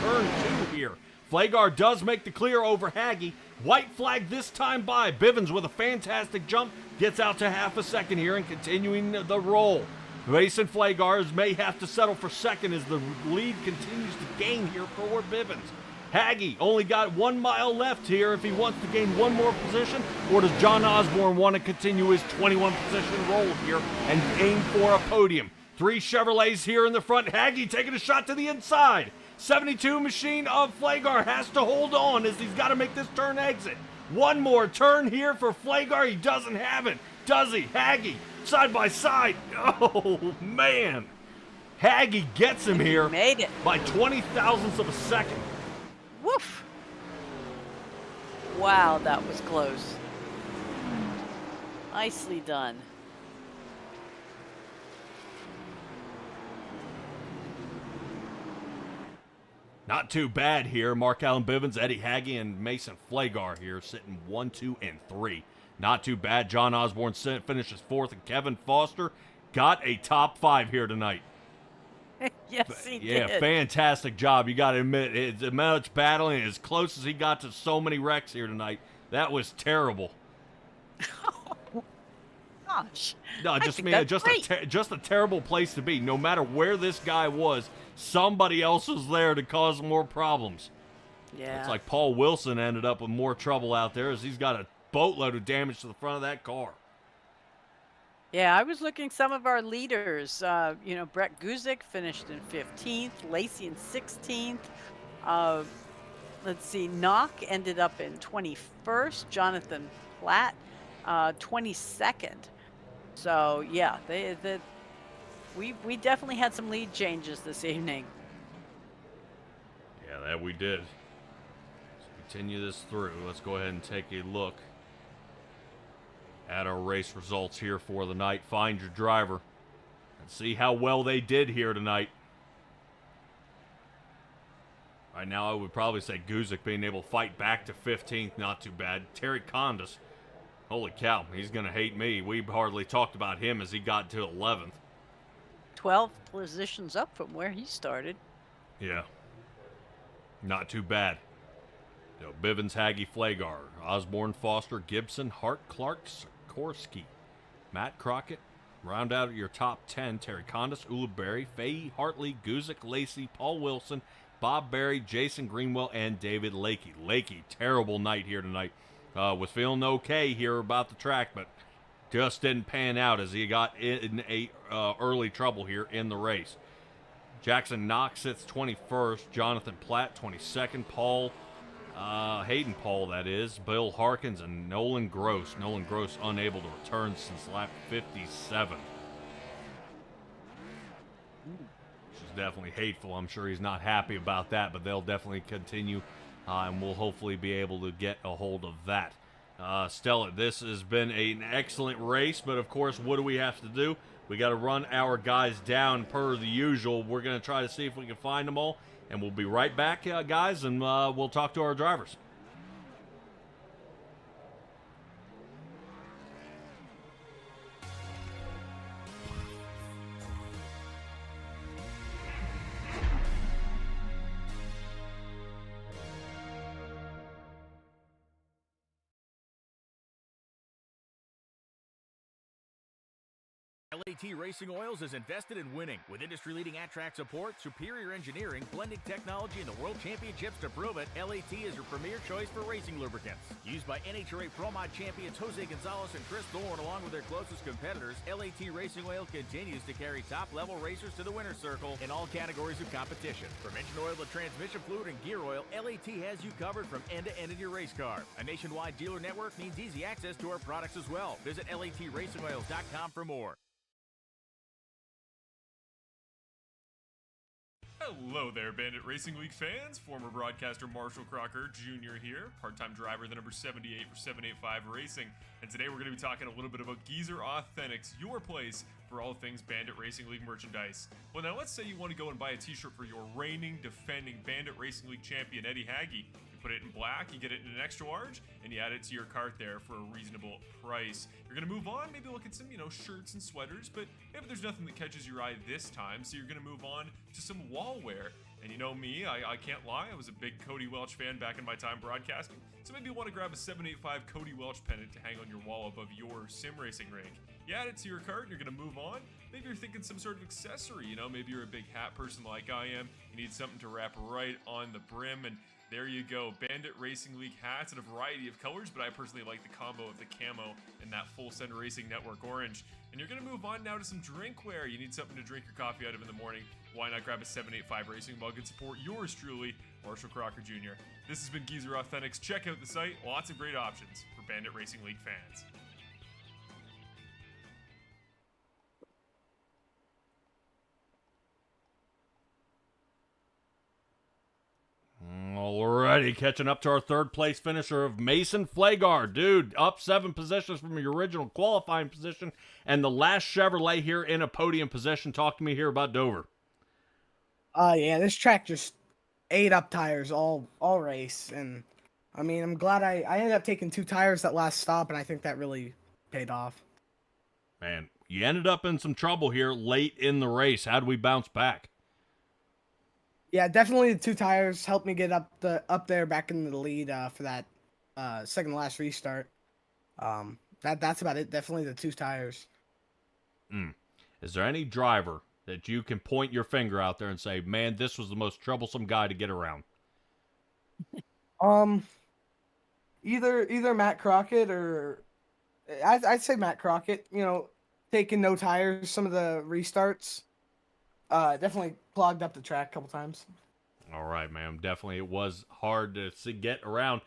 turn 2 here. Flagard does make the clear over Haggy. White flag this time by. Bivens with a fantastic jump gets out to half a second here and continuing the roll. Mason Flagard may have to settle for second as the lead continues to gain here for Bivens. Haggy only got 1 mile left here if he wants to gain one more position, or does John Osborne want to continue his 21 position roll here and aim for a podium? 3 Chevrolets here in the front. Haggy taking a shot to the inside. 72 machine of Flagard has to hold on as he's got to make this turn exit. One more turn here for Flagard. He doesn't have it, does he? Haggy, side by side. Oh, man. Haggy gets him here Made it. by 20 thousandths of a second. Woof. Wow, that was close. Nicely done. Not too bad here. Mark Allen Bivens, Eddie Haggy, and Mason Flagard here sitting 1, 2, and 3. Not too bad. John Osborne finishes 4th, and Kevin Foster got a top 5 here tonight. Yes, he Yeah, did. fantastic job. You got to admit, as much battling, as close as he got to so many wrecks here tonight, that was terrible. Gosh. No, I just think me, that's just great. just a terrible place to be. No matter where this guy was, somebody else was there to cause more problems. Yeah. It's like Paul Wilson ended up with more trouble out there as he's got a boatload of damage to the front of that car. Yeah, I was looking some of our leaders. Brett Guzik finished in 15th, Lacey in 16th. Uh, let's see, Knock ended up in 21st, Jonathan Platt 22nd. So yeah, we definitely had some lead changes this evening. Yeah, that we did. Let's continue this through. Let's go ahead and take a look at our race results here for the night. Find your driver and see how well they did here tonight. Right now, I would probably say Guzik being able to fight back to 15th, not too bad. Terry Condas, holy cow, he's going to hate me. We hardly talked about him as he got to 11th. 12 positions up from where he started. Yeah. Not too bad. Bivens, Haggy, Flagar, Osborne, Foster, Gibson, Hart, Clark, Sikorsky, Matt Crockett. Round out your top 10, Terry Condas, Ulibarri, Fahey, Hartley, Guzik, Lacey, Paul Wilson, Bob Berry, Jason Greenwell, and David Lakey. Lakey, terrible night here tonight. Was feeling okay here about the track, but just didn't pan out as he got in early trouble here in the race. Jackson Knox sits 21st, Jonathan Platt 22nd, Hayden Paul, that is, Bill Harkins, and Nolan Gross. Nolan Gross unable to return since lap 57. Which is definitely hateful. I'm sure he's not happy about that, but they'll definitely continue, and we'll hopefully be able to get a hold of that. Stella, this has been an excellent race, but of course, what do we have to do? We got to run our guys down per the usual. We're going to try to see if we can find them all, and we'll be right back, guys, and we'll talk to our drivers. LAT Racing Oils is invested in winning. With industry-leading at-track support, superior engineering, blending technology, and the World Championships to prove it, LAT is your premier choice for racing lubricants. Used by NHRA Pro Mod champions Jose Gonzalez and Chris Thorne, along with their closest competitors, LAT Racing Oil continues to carry top-level racers to the winner's circle in all categories of competition. From engine oil to transmission fluid and gear oil, LAT has you covered from end to end in your race car. A nationwide dealer network means easy access to our products as well. Visit LATRacingOils.com for more. Hello there, Bandit Racing League fans. Former broadcaster Marshall Crocker Jr. here, part-time driver, the number 78 for 785 Racing. And today we're going to be talking a little bit about Geezer Authentics, your place for all things Bandit Racing League merchandise. Well, now let's say you want to go and buy a t-shirt for your reigning, defending Bandit Racing League champion, Eddie Haggy. You put it in black, you get it in an extra large, and you add it to your cart there for a reasonable price. You're going to move on, maybe look at some, shirts and sweaters, but maybe there's nothing that catches your eye this time, so you're going to move on to some wall wear. And you know me, I can't lie, I was a big Cody Welch fan back in my time broadcasting, so maybe you want to grab a 785 Cody Welch pennant to hang on your wall above your sim racing rink. You add it to your cart, and you're going to move on. Maybe you're thinking some sort of accessory, maybe you're a big hat person like I am, you need something to wrap right on the brim, and there you go, Bandit Racing League hats in a variety of colors, but I personally like the combo of the camo and that Full Send Racing Network orange. And you're going to move on now to some drinkware. You need something to drink your coffee out of in the morning. Why not grab a 785 Racing mug and support yours truly, Marshall Crocker Jr. This has been Geezer Authentics. Check out the site. Lots of great options for Bandit Racing League fans. Alrighty, catching up to our third place finisher of Mason Flagar. Dude, up 7 positions from your original qualifying position, and the last Chevrolet here in a podium position. Talk to me here about Dover. Yeah, this track just ate up tires all race, and I mean, I'm glad I ended up taking 2 tires that last stop, and I think that really paid off. Man, you ended up in some trouble here late in the race. How do we bounce back? Yeah, definitely the 2 tires helped me get up there back in the lead for that second to last restart. That's about it. Definitely the 2 tires. Is there any driver that you can point your finger out there and say, man, this was the most troublesome guy to get around? Either Matt Crockett or I'd say Matt Crockett. taking no tires, some of the restarts, definitely clogged up the track a couple times. All right, man. Definitely, it was hard to get around.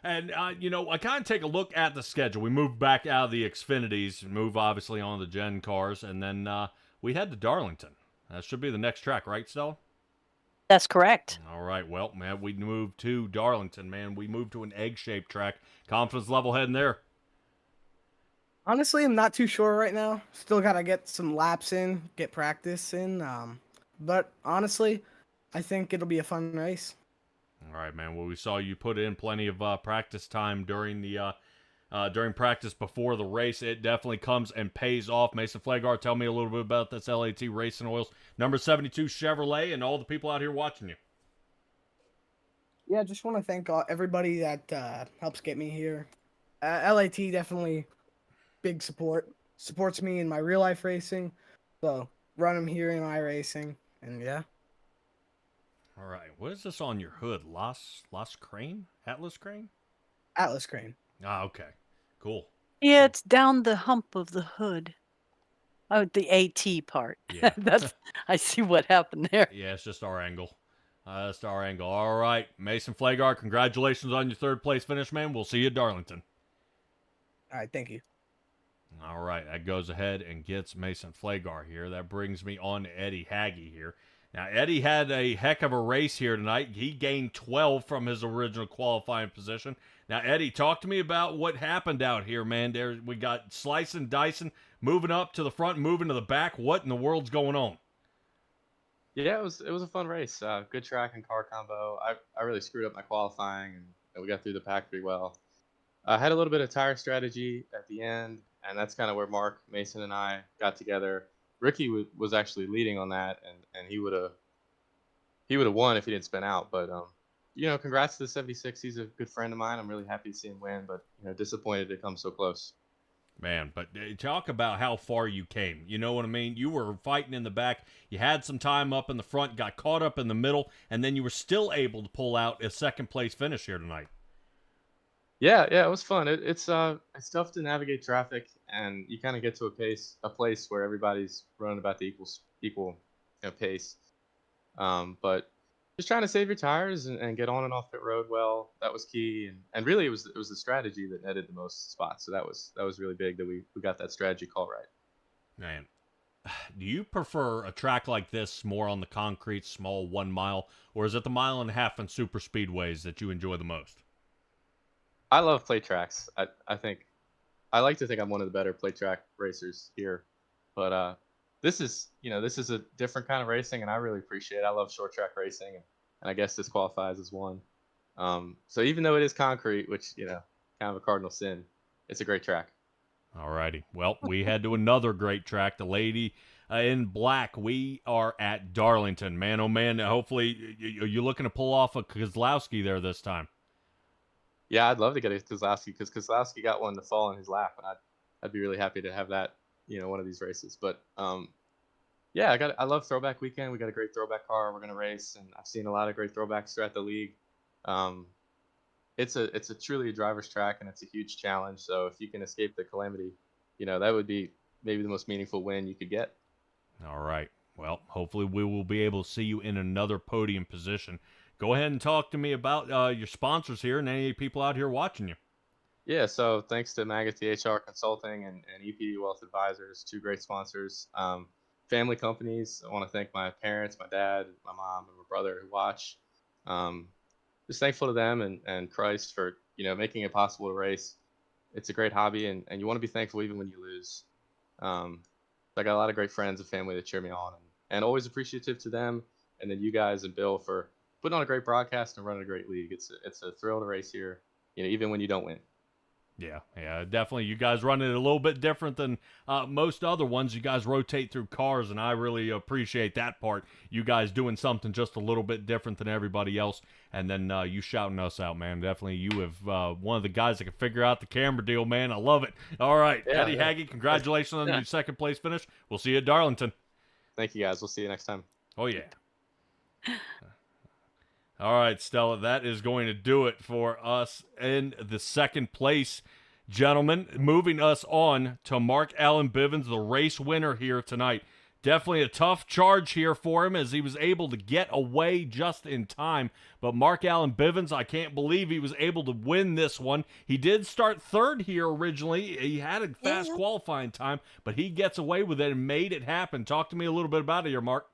And, I kind of take a look at the schedule. We moved back out of the Xfinities, move obviously on the Gen cars, and then we head to Darlington. That should be the next track, right, Stella? That's correct. All right, well, man, we moved to Darlington, man. We moved to an egg-shaped track. Confidence level heading there. Honestly, I'm not too sure right now. Still gotta get some laps in, get practice in. But honestly, I think it'll be a fun race. All right, man. Well, we saw you put in plenty of practice time during the during practice before the race. It definitely comes and pays off. Mason Flagar, tell me a little bit about this LAT Racing Oils number 72 Chevrolet and all the people out here watching you. Yeah, just want to thank everybody that helps get me here. LAT definitely big supports me in my real life racing. So run them here in my racing, and yeah. All right, what is this on your hood? Las Crane? Atlas Crane? Atlas Crane. Ah, okay. Cool. Yeah, it's down the hump of the hood. Oh, the AT part. Yeah. I see what happened there. Yeah, it's just our angle. That's our angle. All right, Mason Flagar, congratulations on your third place finish, man. We'll see you at Darlington. All right, thank you. All right, that goes ahead and gets Mason Flagar here. That brings me on to Eddie Hagge here. Now, Eddie had a heck of a race here tonight. He gained 12 from his original qualifying position. Now, Eddie, talk to me about what happened out here, man. We got slicing, dicing, moving up to the front, moving to the back. What in the world's going on? Yeah, it was a fun race. Good track and car combo. I really screwed up my qualifying, and we got through the pack pretty well. I had a little bit of tire strategy at the end, and that's kind of where Mark, Mason, and I got together. Ricky was actually leading on that, and he would have won if he didn't spin out. But congrats to the 76. He's a good friend of mine. I'm really happy to see him win, but disappointed to come so close. Man, but talk about how far you came. You know what I mean? You were fighting in the back. You had some time up in the front, got caught up in the middle, and then you were still able to pull out a second place finish here tonight. Yeah, it was fun. It's tough to navigate traffic, and you kind of get to a place where everybody's running about the equal pace. But just trying to save your tires and get on and off pit road well, that was key. And really, it was the strategy that netted the most spots. So that was really big that we got that strategy call right. Man, do you prefer a track like this more on the concrete, small 1 mile, or is it the 1.5 mile and super speedways that you enjoy the most? I love plate tracks. I like to think I'm one of the better plate track racers here, but this is a different kind of racing, and I really appreciate it. I love short track racing, and I guess this qualifies as one. So even though it is concrete, which kind of a cardinal sin, it's a great track. Alrighty. Well, we head to another great track. The lady in black. We are at Darlington. Man, oh man. Hopefully, you're looking to pull off a Kozlowski there this time. Yeah, I'd love to get a Kozlowski because Kozlowski got one to fall in his lap, and I'd be really happy to have that, one of these races. But yeah, I love Throwback Weekend. We got a great throwback car we're gonna race, and I've seen a lot of great throwbacks throughout the league. It's a truly a driver's track, and it's a huge challenge. So if you can escape the calamity, that would be maybe the most meaningful win you could get. All right. Well, hopefully we will be able to see you in another podium position. Go ahead and talk to me about your sponsors here and any people out here watching you. Yeah, so thanks to Maggot HR Consulting and EPD Wealth Advisors, two great sponsors. Family companies, I want to thank my parents, my dad, my mom, and my brother who watch. Just thankful to them and Christ for making it possible to race. It's a great hobby, and you want to be thankful even when you lose. I got a lot of great friends and family that cheer me on, and always appreciative to them, and then you guys and Bill for putting on a great broadcast and running a great league. It's a thrill to race here, even when you don't win. Yeah, definitely. You guys run it a little bit different than most other ones. You guys rotate through cars, and I really appreciate that part. You guys doing something just a little bit different than everybody else, and then you shouting us out, man. Definitely, you have one of the guys that can figure out the camera deal, man. I love it. All right, yeah, Eddie Hagge, congratulations on your second place finish. We'll see you at Darlington. Thank you, guys. We'll see you next time. Oh, yeah. All right, Stella, that is going to do it for us in the second place Gentlemen, moving us on to Mark Allen Bivens, the race winner here tonight. Definitely a tough charge here for him as he was able to get away just in time. But Mark Allen Bivens, I can't believe he was able to win this one. He did start third here originally. He had a fast qualifying time, but he gets away with it and made it happen. Talk to me a little bit about it here, Mark.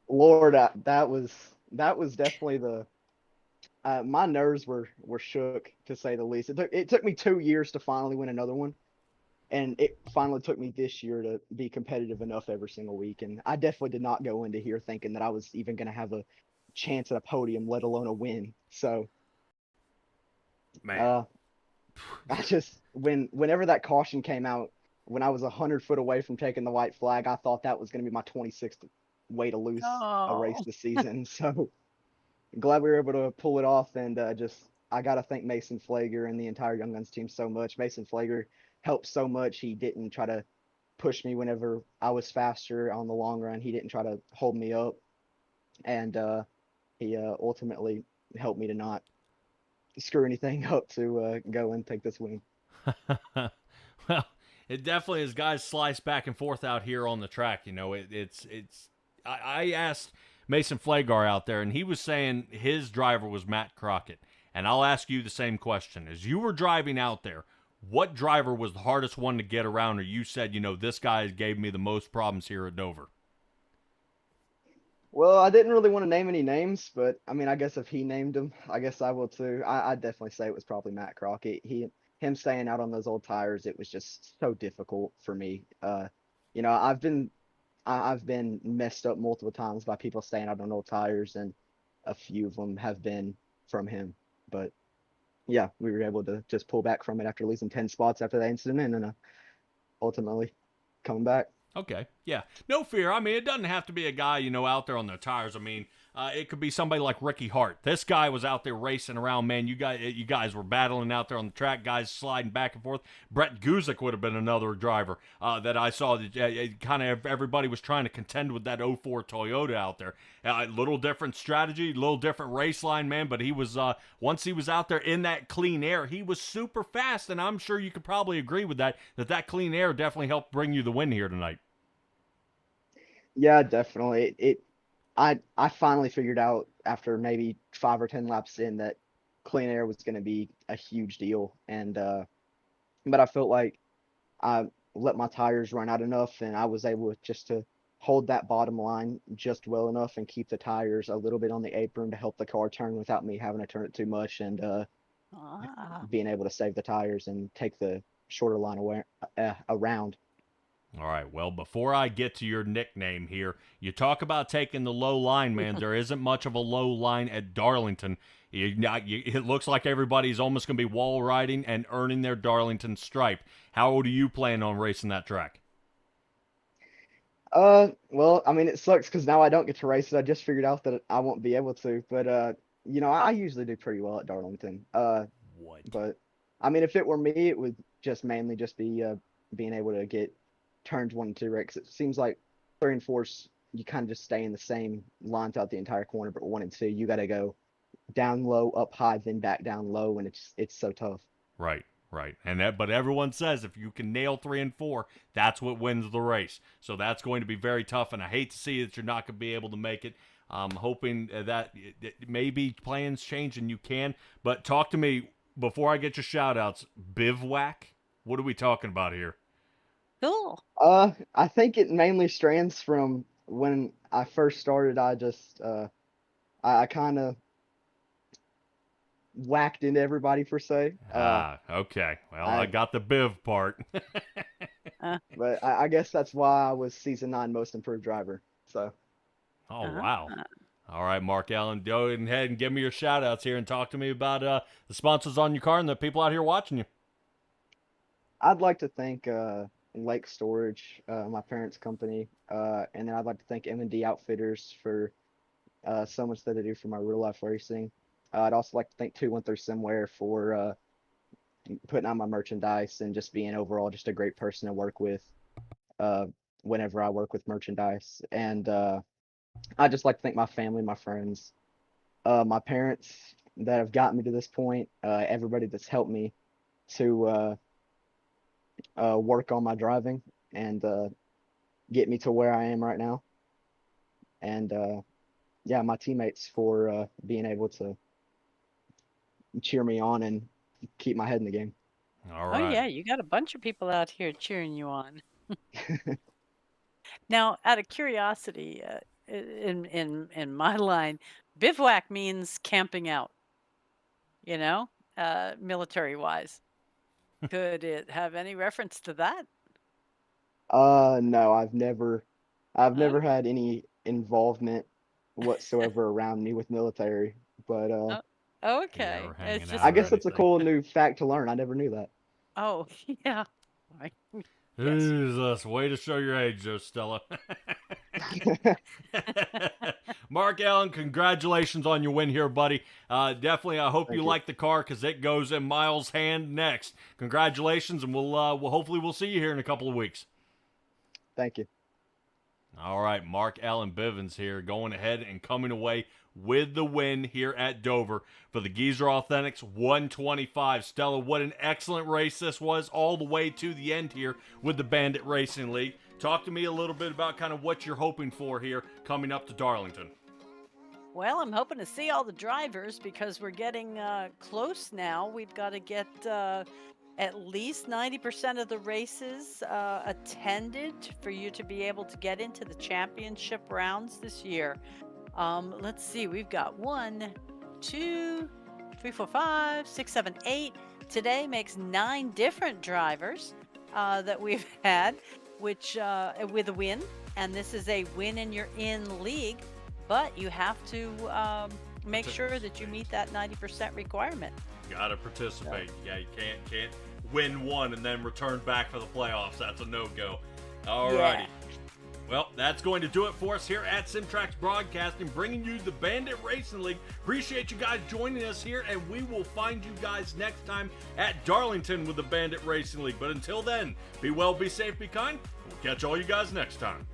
Lord, that was definitely the my nerves were shook, to say the least. It took me 2 years to finally win another one, and it finally took me this year to be competitive enough every single week. And I definitely did not go into here thinking that I was even going to have a chance at a podium, let alone a win. So, man, I just whenever that caution came out, when I was 100 foot away from taking the white flag, I thought that was going to be my 26th way to lose a race this season. So glad we were able to pull it off. And I got to thank Mason Flager and the entire Young Guns team so much. Mason Flager helped so much. He didn't try to push me whenever I was faster on the long run. He didn't try to hold me up. And he ultimately helped me to not screw anything up to go and take this win. Well, it definitely is guys slice back and forth out here on the track. You know, I asked Mason Flagar out there, and he was saying his driver was Matt Crockett. And I'll ask you the same question. As you were driving out there, what driver was the hardest one to get around, or you said, you know, this guy gave me the most problems here at Dover? Well, I didn't really want to name any names, but I mean, I guess if he named them, I guess I will too. I'd definitely say it was probably Matt Crockett. Him staying out on those old tires, it was just so difficult for me. You know, I've been messed up multiple times by people staying out on old tires, and a few of them have been from him. But yeah, we were able to just pull back from it after losing 10 spots after that incident, and ultimately coming back. Okay, yeah. No fear. I mean, it doesn't have to be a guy, you know, out there on the tires. I mean, it could be somebody like Ricky Hart. This guy was out there racing around, man. You guys were battling out there on the track, guys sliding back and forth. Brett Guzik would have been another driver that I saw. That kind of everybody was trying to contend with that '04 Toyota out there. Little different strategy, little different race line, man. But he was once he was out there in that clean air, he was super fast, and I'm sure you could probably agree with that. That clean air definitely helped bring you the win here tonight. Yeah, definitely. I finally figured out after maybe 5 or 10 laps in that clean air was going to be a huge deal. And but I felt like I let my tires run out enough, and I was able just to hold that bottom line just well enough and keep the tires a little bit on the apron to help the car turn without me having to turn it too much, and being able to save the tires and take the shorter line around. All right, well, before I get to your nickname here, you talk about taking the low line, man. There isn't much of a low line at Darlington. It looks like everybody's almost going to be wall riding and earning their Darlington stripe. How do you plan on racing that track? Well, I mean, it sucks because now I don't get to race it. I just figured out that I won't be able to. But you know, I usually do pretty well at Darlington. What? But I mean, if it were me, it would just mainly just be being able to get turns 1 and 2 right. 'Cause it seems like 3 and 4, you kind of just stay in the same line throughout the entire corner. But 1 and 2, you got to go down low, up high, then back down low, and it's so tough. Right. But everyone says if you can nail 3 and 4, that's what wins the race. So that's going to be very tough, and I hate to see that you're not going to be able to make it. I'm hoping that maybe plans change and you can. But talk to me before I get your shout-outs. Bivouac? What are we talking about here? Cool. I think it mainly strands from when I first started. I kind of whacked into everybody per se. Okay. Well, I got the Biv part. But I guess that's why I was season 9 most improved driver. So. Oh, wow. All right, Mark Allen, go ahead and give me your shout outs here and talk to me about the sponsors on your car and the people out here watching you. I'd like to thank Lake Storage, my parents' company, and then I'd like to thank M&D Outfitters for so much that they do for my real life racing. I'd also like to thank 213 Simware for putting out my merchandise and just being overall just a great person to work with whenever I work with merchandise. And I'd just like to thank my family, my friends, my parents that have gotten me to this point, everybody that's helped me to work on my driving and get me to where I am right now. And yeah, my teammates for being able to cheer me on and keep my head in the game. All Oh right. yeah, you got a bunch of people out here cheering you on. Now, out of curiosity, in my line, bivouac means camping out. You know, military wise. Could it have any reference to that? No, I've Oh, never had any involvement whatsoever around me with military, but oh, Never okay. hanging It's out just I or guess that. that's a anything. cool new fact to learn. I never knew that. Oh, yeah. Right. Yes. Jesus, way to show your age, Joe Stella. Mark Allen, congratulations on your win here, buddy. Definitely, I hope Thank you you. like the car because it goes in Miles' hand next. Congratulations, and we'll hopefully we'll see you here in a couple of weeks. Thank you. All right, Mark Allen Bivens here, going ahead and coming away with the win here at Dover for the Geezer Authentics 125. Stella, what an excellent race this was all the way to the end here with the Bandit Racing League. Talk to me a little bit about kind of what you're hoping for here coming up to Darlington. Well, I'm hoping to see all the drivers because we're getting close now. We've got to get at least 90% of the races attended for you to be able to get into the championship rounds this year. Let's see, we've got 1, 2, 3, 4, 5, 6, 7, 8. Today makes 9 different drivers that we've had, which with a win. And this is a win and you're in league, but you have to make sure that you meet that 90% requirement. Gotta participate. Yeah, you can't win one and then return back for the playoffs. That's a no-go. All righty. Yeah. Well, that's going to do it for us here at Simtrax Broadcasting, bringing you the Bandit Racing League. Appreciate you guys joining us here, and we will find you guys next time at Darlington with the Bandit Racing League. But until then, be well, be safe, be kind. We'll catch all you guys next time.